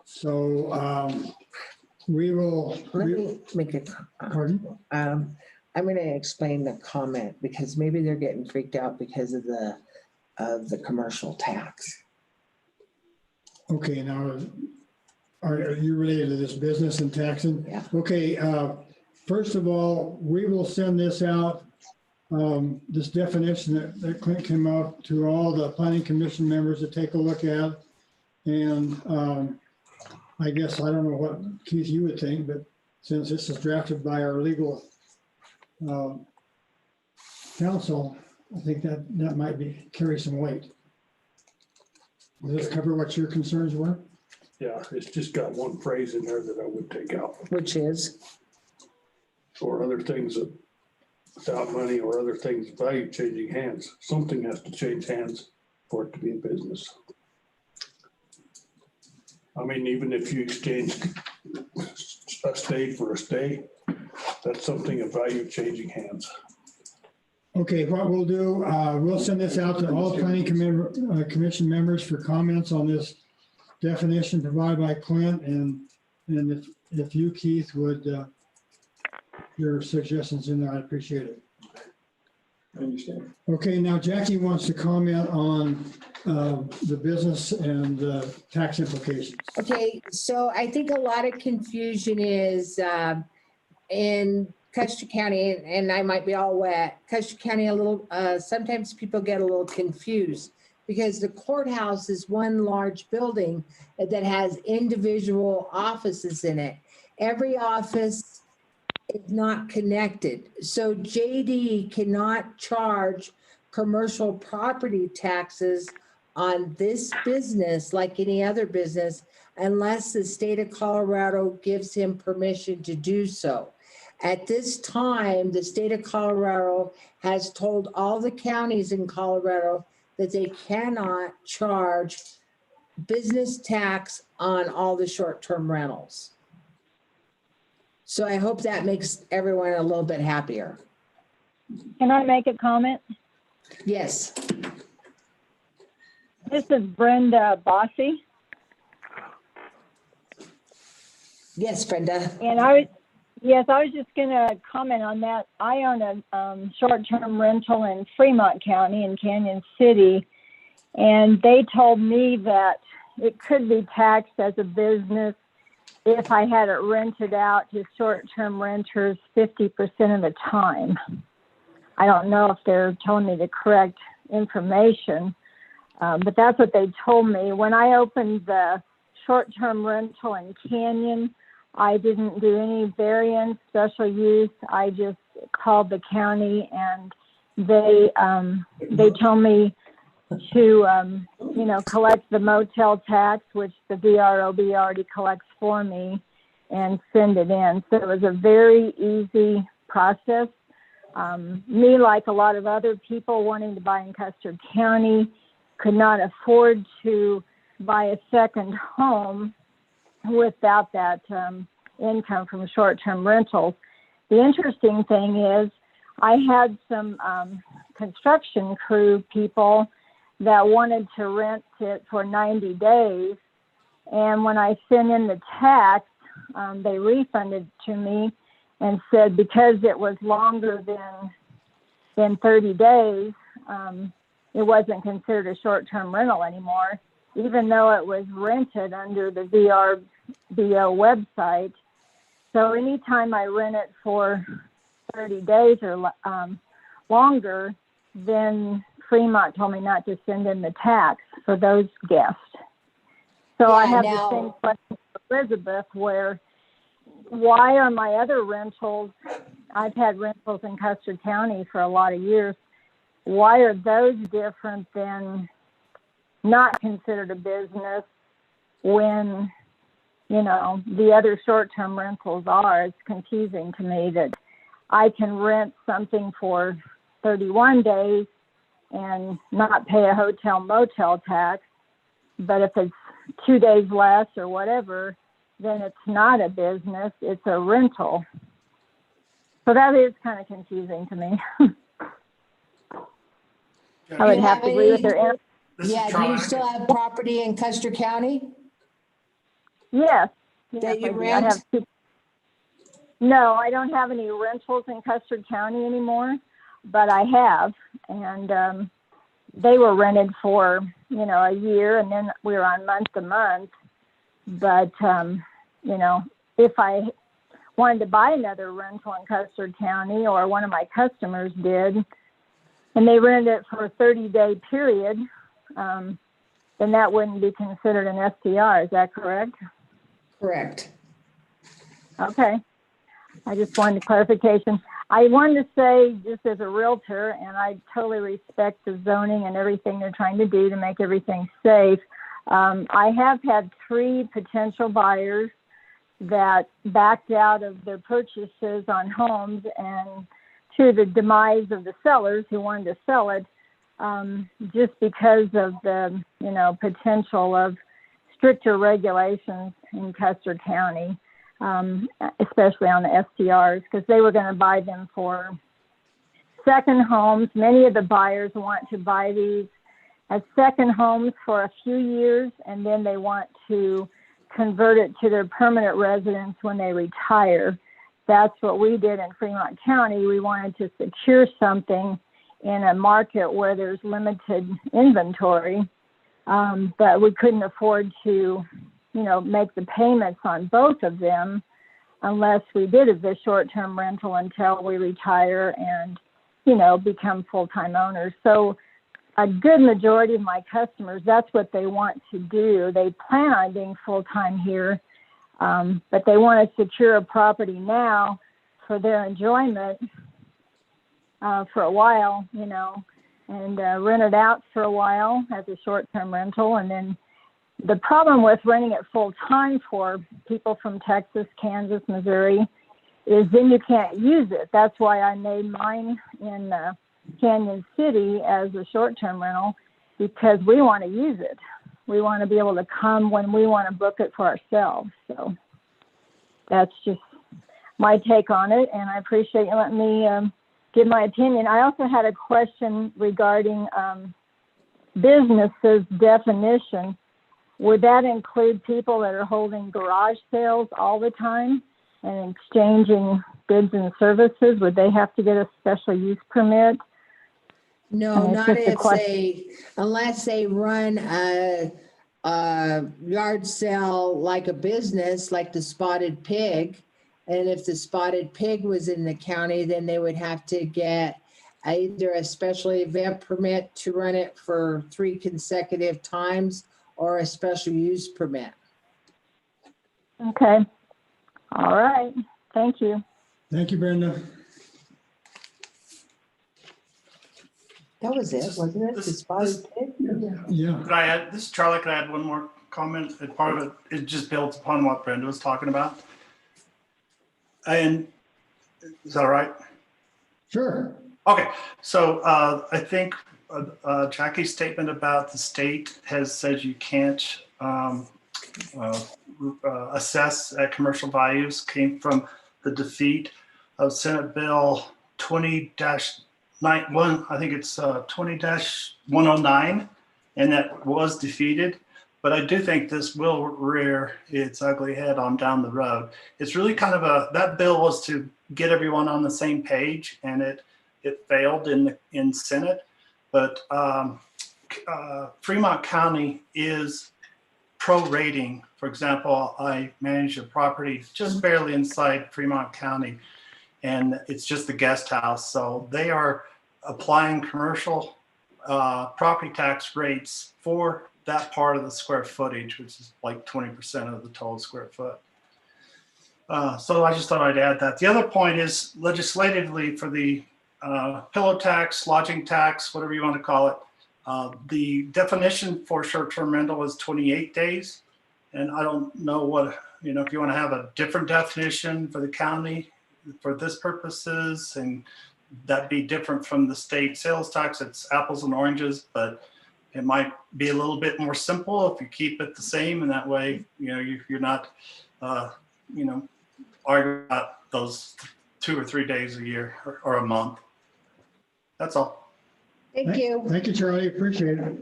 So we will. Let me make a. Pardon? I'm going to explain the comment because maybe they're getting freaked out because of the commercial tax. Okay, now, are you related to this business and taxing? Yeah. Okay, first of all, we will send this out, this definition that Clint came up to all the planning commission members to take a look at. And I guess, I don't know what Keith, you would think, but since this is drafted by our legal council, I think that might carry some weight. Does this cover what your concerns were? Yeah, it's just got one phrase in there that I would take out. Which is? Or other things that, without money or other things, value changing hands. Something has to change hands for it to be a business. I mean, even if you exchange a stay for a stay, that's something of value changing hands. Okay, what we'll do, we'll send this out to all planning commission members for comments on this definition provided by Clint, and if you, Keith, would your suggestions in there, I'd appreciate it. I understand. Okay, now Jackie wants to comment on the business and tax implications. Okay, so I think a lot of confusion is in Custer County, and I might be all wet, Custer County a little, sometimes people get a little confused because the courthouse is one large building that has individual offices in it. Every office is not connected. So JD cannot charge commercial property taxes on this business like any other business unless the state of Colorado gives him permission to do so. At this time, the state of Colorado has told all the counties in Colorado that they cannot charge business tax on all the short-term rentals. So I hope that makes everyone a little bit happier. Can I make a comment? Yes. This is Brenda Bossy. Yes, Brenda. And I was just going to comment on that. I own a short-term rental in Fremont County in Canyon City, and they told me that it could be taxed as a business if I had it rented out to short-term renters 50% of the time. I don't know if they're telling me the correct information, but that's what they told me. When I opened the short-term rental in Canyon, I didn't do any variance, special use. I just called the county, and they told me to, collect the motel tax, which the VROB already collects for me, and send it in. So it was a very easy process. Me, like a lot of other people wanting to buy in Custer County, could not afford to buy a second home without that income from short-term rentals. The interesting thing is I had some construction crew people that wanted to rent it for 90 days. And when I sent in the tax, they refunded to me and said because it was longer than 30 days, it wasn't considered a short-term rental anymore, even though it was rented under the VRBO website. So anytime I rent it for 30 days or longer, then Fremont told me not to send in the tax for those guests. So I have the same question for Elizabeth, where why are my other rentals, I've had rentals in Custer County for a lot of years, why are those different than not considered a business when, the other short-term rentals are? It's confusing to me that I can rent something for 31 days and not pay a hotel motel tax, but if it's 2 days less or whatever, then it's not a business, it's a rental. So that is kind of confusing to me. I would have to agree with her. Yeah, do you still have property in Custer County? Yes. That you I do. rent? No, I don't have any rentals in Custer County anymore, but I have. And they were rented for, a year, and then we were on month to month. But, if I wanted to buy another rental in Custer County, or one of my customers did, and they rented it for a 30-day period, then that wouldn't be considered an STR. Is that correct? Correct. Okay. I just wanted clarification. I wanted to say, just as a realtor, and I totally respect the zoning and everything they're trying to do to make everything safe. I have had 3 potential buyers that backed out of their purchases on homes, and to the demise of the sellers who wanted to sell it, just because of the, potential of stricter regulations in Custer County. Especially on the STRs, because they were going to buy them for second homes. Many of the buyers want to buy these as second homes for a few years, and then they want to convert it to their permanent residence when they retire. That's what we did in Fremont County. We wanted to secure something in a market where there's limited inventory, but we couldn't afford to make the payments on both of them unless we did the short-term rental until we retire and, become full-time owners. So a good majority of my customers, that's what they want to do. They plan on being full-time here, but they want to secure a property now for their enjoyment for a while, and rent it out for a while as a short-term rental. And then the problem with renting it full-time for people from Texas, Kansas, Missouri is then you can't use it. That's why I made mine in Canyon City as a short-term rental, because we want to use it. We want to be able to come when we want to book it for ourselves. So that's just my take on it, and I appreciate you letting me give my opinion. I also had a question regarding businesses definition. Would that include people that are holding garage sales all the time and exchanging goods and services? Would they have to get a special use permit? No, not unless they run a yard sale like a business, like the Spotted Pig. And if the Spotted Pig was in the county, then they would have to get either a special event permit to run it for 3 consecutive times, or a special use permit. Okay. All right. Thank you. Thank you, Brenda. That was it, wasn't it? The Spotted Pig? Yeah. Could I add, this is Charlie, could I add one more comment? And part of it just builds upon what Brenda was talking about. And is that all right? Sure. Okay, so I think Jackie's statement about the state has said you can't assess at commercial values came from the defeat of Senate Bill 20-91. I think it's 20-109, and that was defeated. But I do think this will rear its ugly head on down the road. It's really kind of that bill was to get everyone on the same page, and it failed in Senate. But Fremont County is prorating. For example, I manage a property just barely inside Fremont County, and it's just a guest house. So they are applying commercial property tax rates for that part of the square footage, which is like 20% of the total square foot. So I just thought I'd add that. The other point is legislatively for the pillow tax, lodging tax, whatever you want to call it, the definition for short-term rental is 28 days. And I don't know what, if you want to have a different definition for the county for this purposes, and that'd be different from the state sales tax. It's apples and oranges, but it might be a little bit more simple if you keep it the same, and that way, you're not, arguing about those 2 or 3 days a year or a month. That's all. Thank you. Thank you, Charlie. Appreciate it.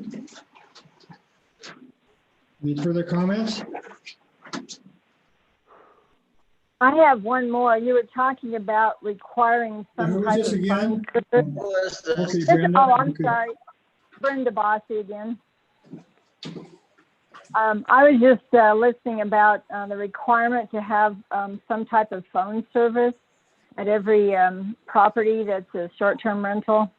Any further comments? I have one more. You were talking about requiring some type of phone service. Okay, Brenda. Oh, I'm Okay. sorry. Brenda Bossy again. I was just listening about the requirement to have some type of phone service at every property that's a short-term rental.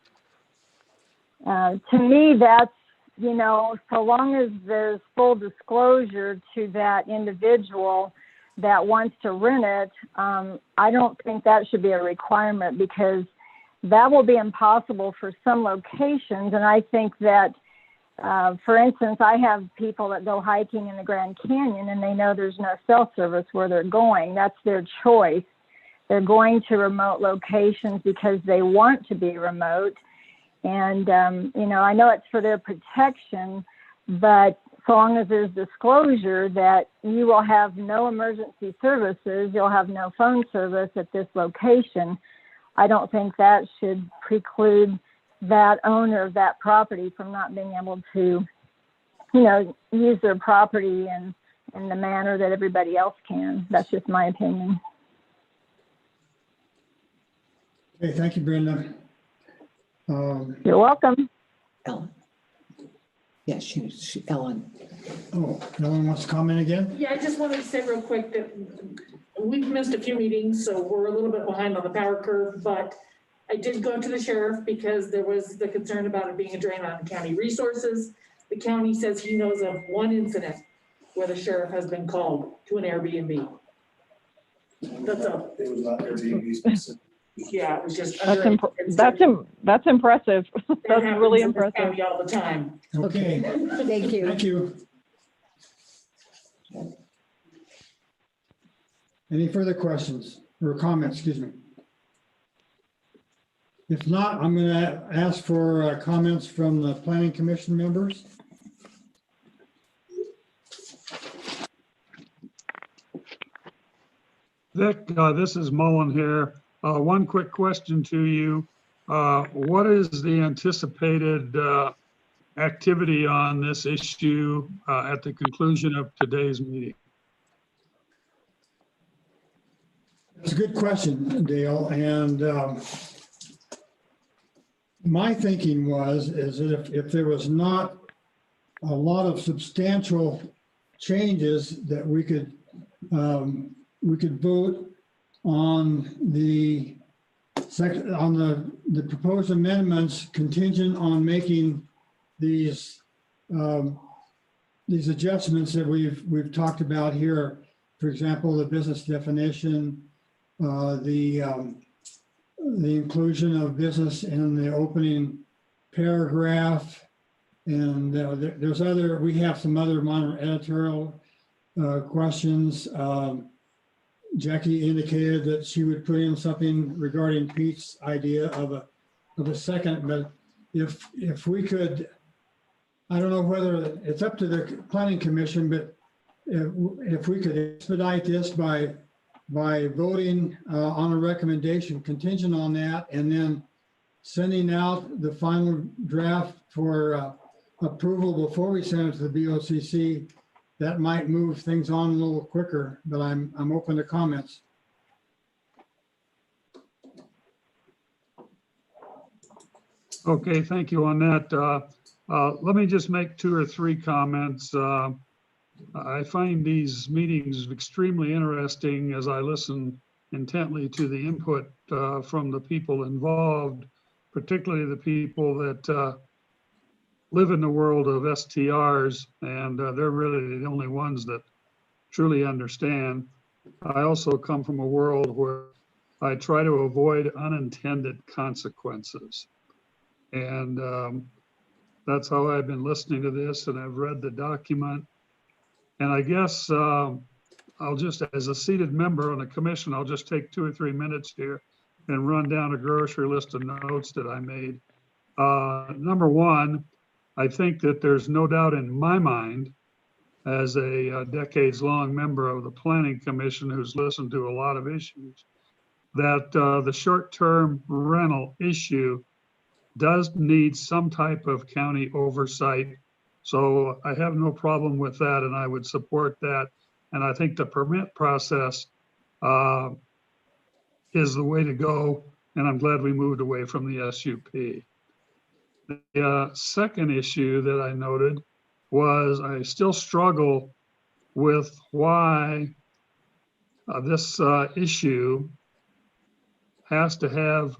To me, that's, so long as there's full disclosure to that individual that wants to rent it, I don't think that should be a requirement because that will be impossible for some locations. And I think that, for instance, I have people that go hiking in the Grand Canyon and they know there's no cell service where they're going. That's their choice. They're going to remote locations because they want to be remote. And, you know, I know it's for their protection, but so long as there's disclosure that you will have no emergency services, you'll have no phone service at this location, I don't think that should preclude that owner of that property from not being able to, you know, use their property in the manner that everybody else can. That's just my opinion. Okay, thank you, Brenda. You're welcome. Ellen. Yeah, she Ellen. Oh, Ellen wants to comment again? Yeah, I just wanted to say real quick that we've missed a few meetings, so we're a little bit behind on the power curve, but I did go to the sheriff because there was the concern about it being a drain on county resources. The county says he knows of one incident where the sheriff has been called to an Airbnb. That's all. It was not Airbnb specific. Yeah, it was just. That's impressive. That's really happens in this impressive. county all the time. Okay, Thank you. thank you. Any further questions or comments, excuse me? If not, I'm going to ask for comments from the Planning Commission members. Vic, this is Mullen here. One quick question to you. What is the anticipated activity on this issue at the conclusion of today's meeting? It's a good question, Dale. And my thinking is that if there was not a lot of substantial changes that we could vote on the proposed amendments contingent on making these adjustments that we've talked about here. For example, the business definition, the inclusion of business in the opening paragraph, and we have some other minor editorial questions. Jackie indicated that she would put in something regarding Pete's idea of a second, but if we could, I don't know whether it's up to the Planning Commission, but if we could expedite this by voting on a recommendation contingent on that, and then sending out the final draft for approval before we send it to the BOCC, that might move things on a little quicker, but I'm open to comments. Okay, thank you on that. Let me just make 2 or 3 comments. I find these meetings extremely interesting as I listen intently to the input from the people involved, particularly the people that live in the world of STRs, and they're really the only ones that truly understand. I also come from a world where I try to avoid unintended consequences. And that's how I've been listening to this, and I've read the document. And I guess I'll just, as a seated member on the commission, I'll just take 2 or 3 minutes here and run down a grocery list of notes that I made. Number 1, I think that there's no doubt in my mind, as a decades-long member of the Planning Commission who's listened to a lot of issues, that the short-term rental issue does need some type of county oversight. So I have no problem with that, and I would support that. And I think the permit process is the way to go, and I'm glad we moved away from the SUP. The second issue that I noted was I still struggle with why this issue has to have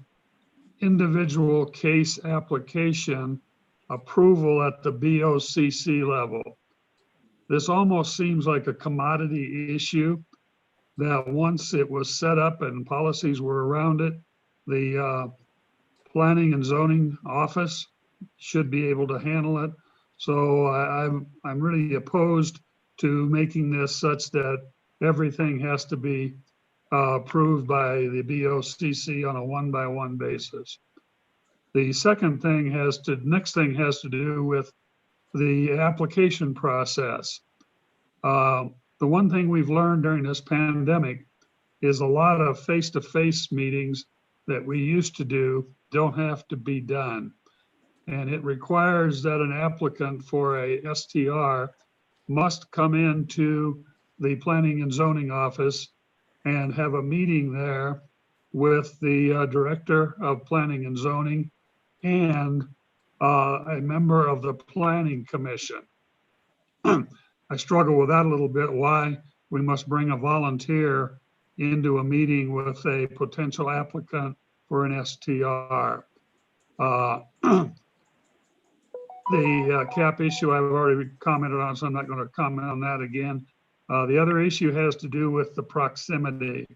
individual case application approval at the BOCC level. This almost seems like a commodity issue, that once it was set up and policies were around it, the planning and zoning office should be able to handle it. So I'm really opposed to making this such that everything has to be approved by the BOCC on a one-by-one basis. The next thing has to do with the application process. The one thing we've learned during this pandemic is a lot of face-to-face meetings that we used to do don't have to be done. And it requires that an applicant for a STR must come into the planning and zoning office and have a meeting there with the director of planning and zoning and a member of the planning commission. I struggle with that a little bit, why we must bring a volunteer into a meeting with a potential applicant for an STR. The cap issue I've already commented on, so I'm not going to comment on that again. The other issue has to do with the proximity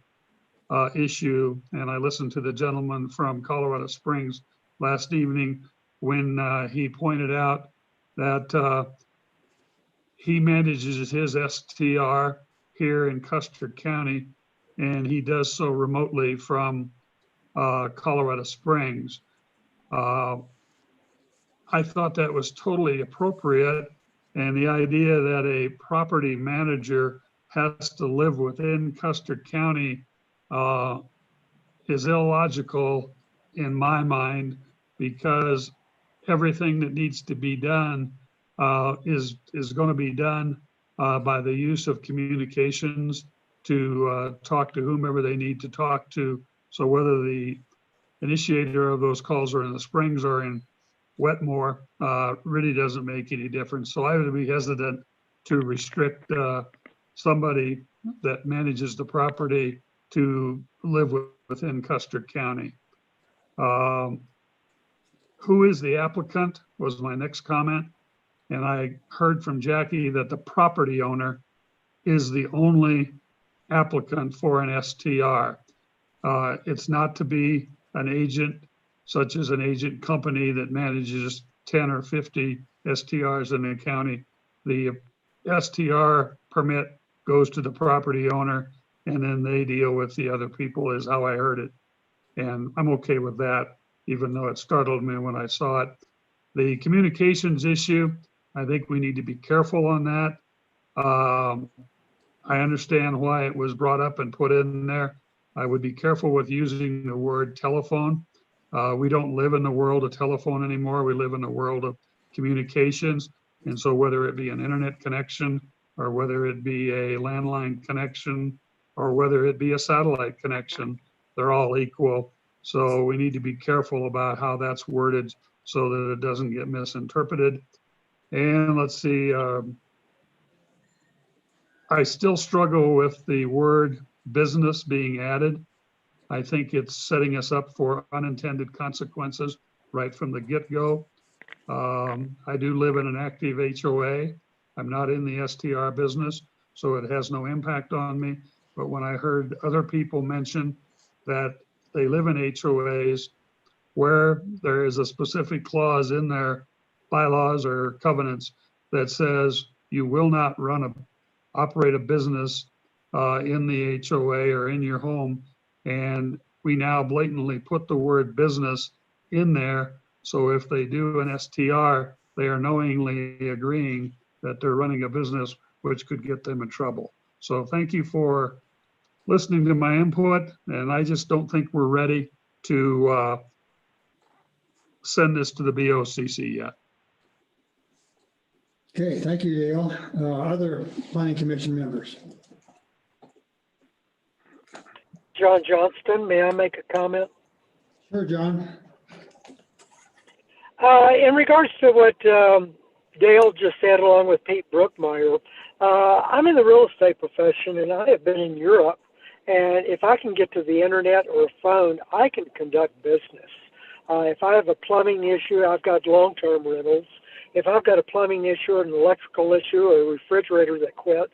issue, and I listened to the gentleman from Colorado Springs last evening when he pointed out that he manages his STR here in Custer County, and he does so remotely from Colorado Springs. I thought that was totally appropriate, and the idea that a property manager has to live within Custer County is illogical in my mind, because everything that needs to be done is going to be done by the use of communications to talk to whomever they need to talk to. So whether the initiator of those calls are in the Springs or in Wetmore really doesn't make any difference. So I would be hesitant to restrict somebody that manages the property to live within Custer County. Who is the applicant was my next comment. And I heard from Jackie that the property owner is the only applicant for an STR. It's not to be an agent, such as an agent company that manages 10 or 50 STRs in the county. The STR permit goes to the property owner, and then they deal with the other people, is how I heard it. And I'm okay with that, even though it startled me when I saw it. The communications issue, I think we need to be careful on that. I understand why it was brought up and put in there. I would be careful with using the word telephone. We don't live in the world of telephone anymore. We live in the world of communications. And so whether it be an internet connection, or whether it be a landline connection, or whether it be a satellite connection, they're all equal. So we need to be careful about how that's worded so that it doesn't get misinterpreted. And let's see, I still struggle with the word business being added. I think it's setting us up for unintended consequences right from the get-go. I do live in an active HOA. I'm not in the STR business, so it has no impact on me. But when I heard other people mention that they live in HOAs where there is a specific clause in their bylaws or covenants that says you will not operate a business in the HOA or in your home, and we now blatantly put the word business in there. So if they do an STR, they are knowingly agreeing that they're running a business, which could get them in trouble. So thank you for listening to my input, and I just don't think we're ready to send this to the BOCC yet. Okay, thank you, Dale. Other planning commission members? John Johnston, may I make a comment? Sure, John. In regards to what Dale just said, along with Pete Brookmeyer, I'm in the real estate profession, and I have been in Europe. And if I can get to the internet or a phone, I can conduct business. If I have a plumbing issue, I've got long-term rentals. If I've got a plumbing issue or an electrical issue or a refrigerator that quits,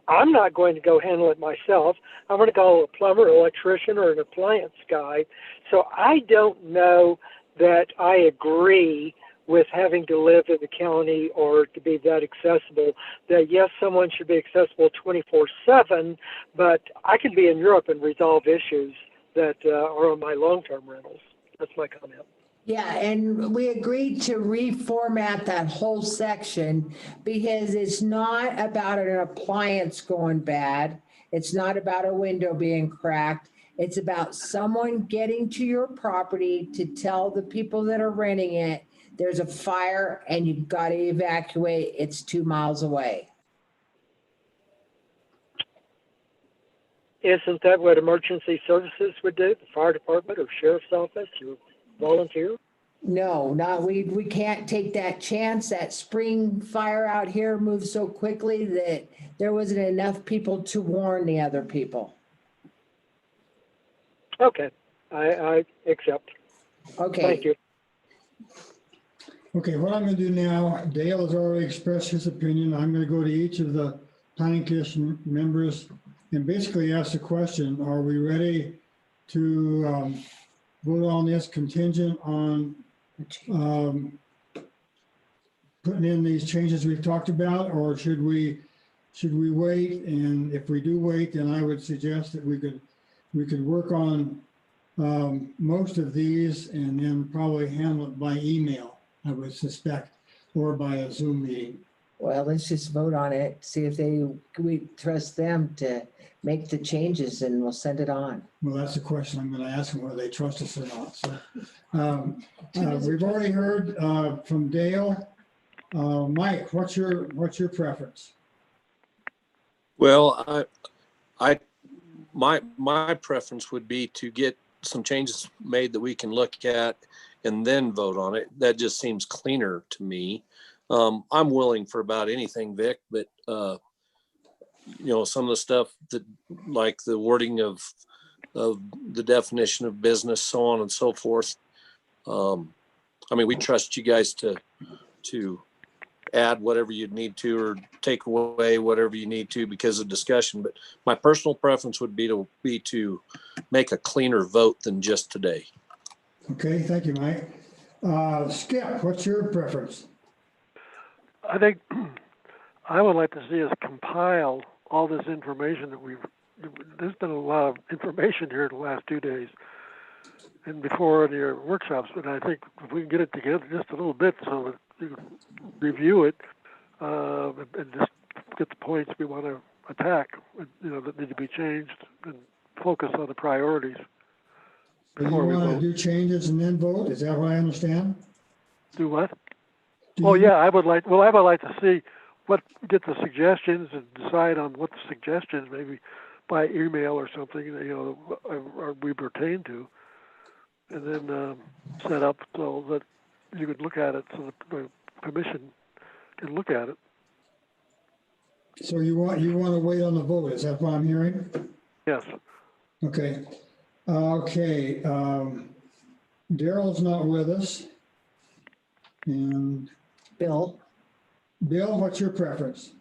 I'm not going to go handle it myself. I'm going to call a plumber, electrician, or an appliance guy. So I don't know that I agree with having to live in the county or to be that accessible, that yes, someone should be accessible 24/7, but I can be in Europe and resolve issues that are on my long-term rentals. That's my comment. Yeah, and we agreed to reformat that whole section because it's not about an appliance going bad. It's not about a window being cracked. It's about someone getting to your property to tell the people that are renting it, there's a fire and you've got to evacuate. It's 2 miles away. Isn't that what emergency services would do? The fire department or sheriff's office or volunteer? No, we can't take that chance. That spring fire out here moved so quickly that there wasn't enough people to warn the other people. Okay, I accept. Okay. Thank you. Okay, what I'm going to do now, Dale has already expressed his opinion. I'm going to go to each of the planning commission members and basically ask the question, are we ready to vote on this contingent on putting in these changes we've talked about, or should we wait? And if we do wait, then I would suggest that we could work on most of these and then probably handle it by email, I would suspect, or by a Zoom meeting. Well, let's just vote on it, see if we trust them to make the changes, and we'll send it on. Well, that's the question I'm going to ask them, whether they trust us or not. So we've already heard from Dale. Mike, what's your preference? Well, my preference would be to get some changes made that we can look at and then vote on it. That just seems cleaner to me. I'm willing for about anything, Vic, but some of the stuff that, like the wording of the definition of business, so on and so forth. We trust you guys to add whatever you need to or take away whatever you need to because of discussion. But my personal preference would be to make a cleaner vote than just today. Okay, thank you, Mike. Skip, what's your preference? I think I would like to see us compile all this information that there's been a lot of information here the last 2 days and before in your workshops, but I think if we can get it together just a little bit so that you can review it and just get the points we want to attack, that need to be changed and focus on the priorities. Do you want to do changes and then vote? Is that what I understand? Do what? I would like to see get the suggestions and decide on what the suggestions, maybe by email or something, are we pertain to, and then set up so that you could look at it, so the commission can look at it. So you want to wait on the vote? Is that what I'm hearing? Yes. Okay. Okay. Daryl's not with us. And Bill, what's your preference?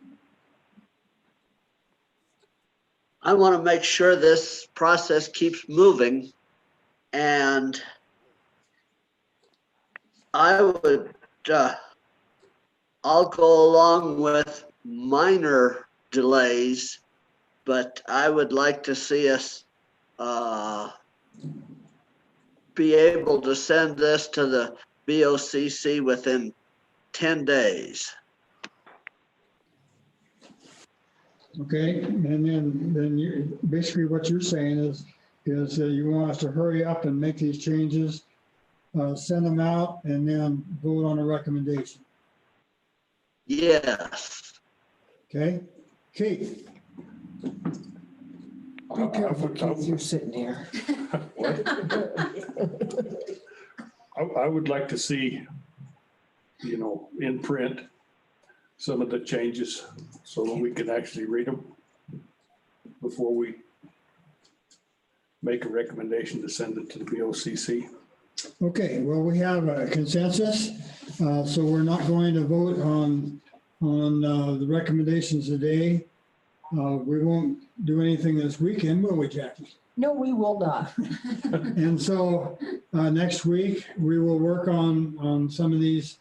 I want to make sure this process keeps moving, and I'll go along with minor delays, but I would like to see us be able to send this to the BOCC within 10 days. Okay, and then you basically what you're saying is you want us to hurry up and make these changes, send them out, and then vote on a recommendation. Yes. Okay, Keith. Be careful, Keith, you're sitting here. I would like to see, in print, some of the changes so that we can actually read them before we make a recommendation to send it to the BOCC. Okay, well, we have a consensus, so we're not going to vote on the recommendations today. We won't do anything this weekend, will we, Jackie? No, we will not. And so next week, we will work on some of these.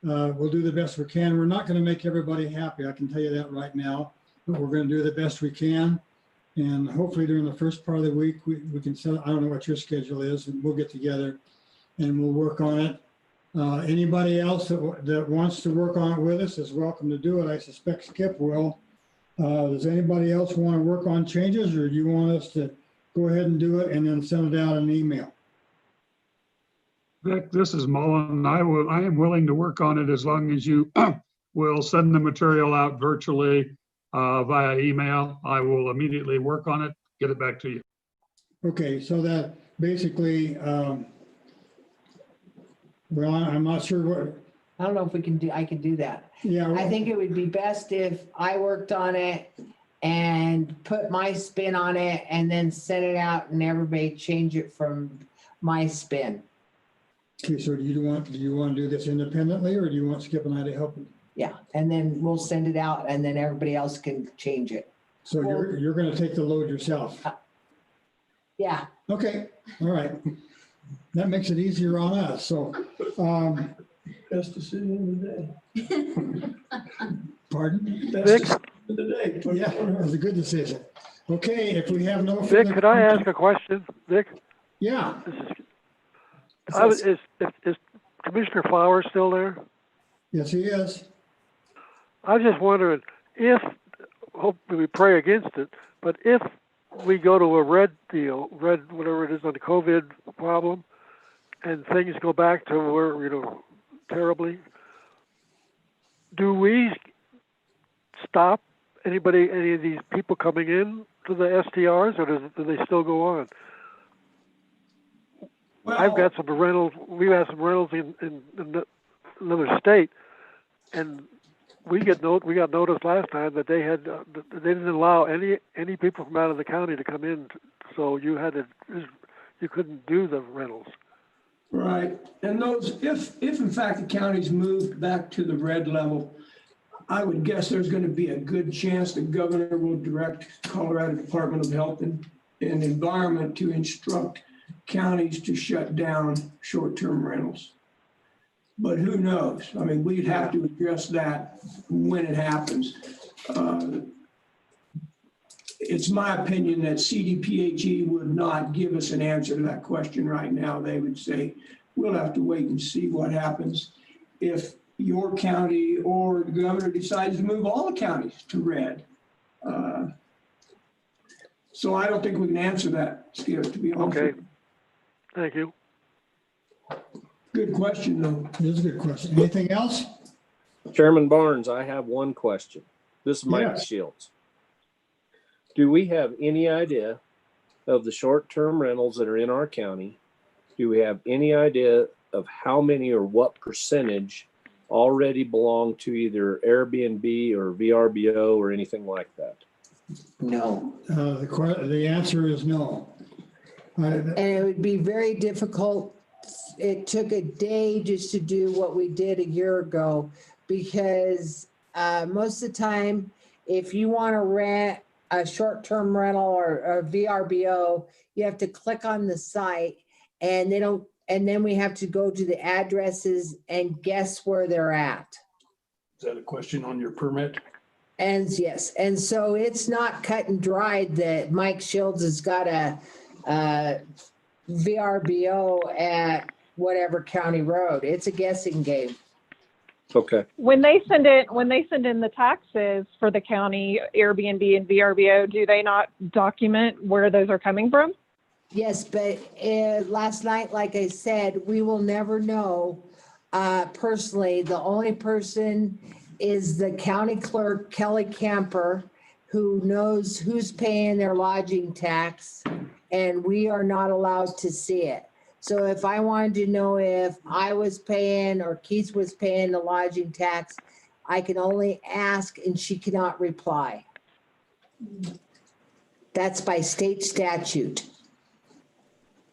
We'll do the best we can. We're not going to make everybody happy. I can tell you that right now, but we're going to do the best we can. And hopefully during the first part of the week, we can set, I don't know what your schedule is, and we'll get together and we'll work on it. Anybody else that wants to work on it with us is welcome to do it. I suspect Skip will. Does anybody else want to work on changes, or do you want us to go ahead and do it and then send it out in an email? Vic, this is Mullen. I am willing to work on it as long as you will send the material out virtually via email. I will immediately work on it, get it back to you. Okay, so that basically, well, I'm not sure what. I don't know if I can do that. Yeah. I think it would be best if I worked on it and put my spin on it and then send it out and everybody change it from my spin. Okay, so do you want to do this independently, or do you want Skip and I to help you? Yeah, and then we'll send it out and then everybody else can change it. So you're going to take the load yourself? Yeah. Okay, all right. That makes it easier on us, so. Best decision of the day. Pardon? Best decision of the day. Yeah, it was a good decision. Okay, if we have no. Vic, could I ask a question, Vic? Yeah. Is Commissioner Flowers still there? Yes, he is. I was just wondering if, hopefully we pray against it, but if we go to a red deal, red whatever it is on the COVID problem, and things go back to where, terribly, do we stop any of these people coming in to the STRs, or do they still go on? Well, I've got some rentals. We've had some rentals in another state, and we got notice last time that they didn't allow any people from out of the county to come in, so you couldn't do the rentals. Right, and those, if in fact the county's moved back to the red level, I would guess there's going to be a good chance the governor will direct Colorado Department of Health and Environment to instruct counties to shut down short-term rentals. But who knows? I mean, we'd have to address that when it happens. It's my opinion that CDPHE would not give us an answer to that question right now. They would say, we'll have to wait and see what happens if your county or the governor decides to move all the counties to red. So I don't think we can answer that, Skip, to be honest. Okay. Thank you. Good question, though. It is a good question. Anything else? Chairman Barnes, I have one question. This is Mike Yes. Shields. Do we have any idea of the short-term rentals that are in our county? Do we have any idea of how many or what percentage already belong to either Airbnb or VRBO or anything like that? No. The answer is no. And it would be very difficult. It took a day just to do what we did a year ago, because most of the time, if you want to rent a short-term rental or a VRBO, you have to click on the site, and then we have to go to the addresses and guess where they're at. Is that a question on your permit? And yes, and so it's not cut and dried that Mike Shields has got a VRBO at whatever county road. It's a guessing game. Okay. When they send in the taxes for the county Airbnb and VRBO, do they not document where those are coming from? Yes, but last night, like I said, we will never know personally. The only person is the county clerk, Kelly Camper, who knows who's paying their lodging tax, and we are not allowed to see it. So if I wanted to know if I was paying or Keith was paying the lodging tax, I can only ask and she cannot reply. That's by state statute.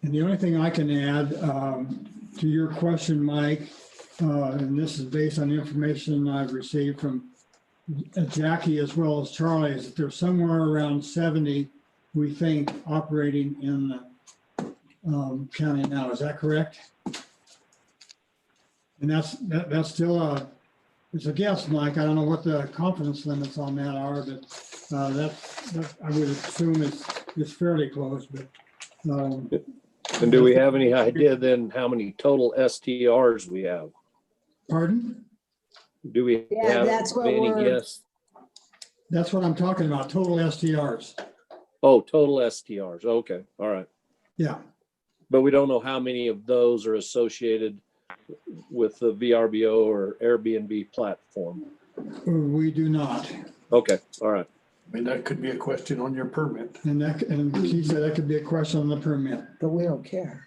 And the only thing I can add to your question, Mike, and this is based on information I've received from Jackie as well as Charlie, is that there's somewhere around 70, we think, operating in the county now. Is that correct? And that's still it's a guess, Mike. I don't know what the confidence limits on that are, but that I would assume it's fairly close, but. And do we have any idea then how many total STRs we have? Pardon? Do we Yeah, have that's what any we're- guess? That's what I'm talking about, total STRs. Oh, total STRs. Okay, all right. Yeah. But we don't know how many of those are associated with the VRBO or Airbnb platform. We do not. Okay, all right. I mean, that could be a question on your permit. And he said that could be a question on the permit. But we don't care.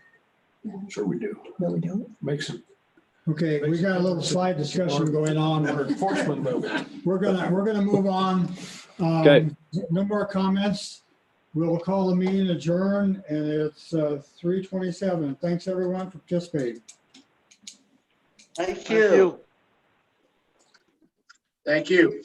Sure we do. No, we don't. Makes it. Okay, we got a little side discussion going on. More enforcement level. We're gonna move on. Okay. No more comments. We'll call the meeting adjourned, and it's 3:27. Thanks everyone for participating. Thank you. Thank you.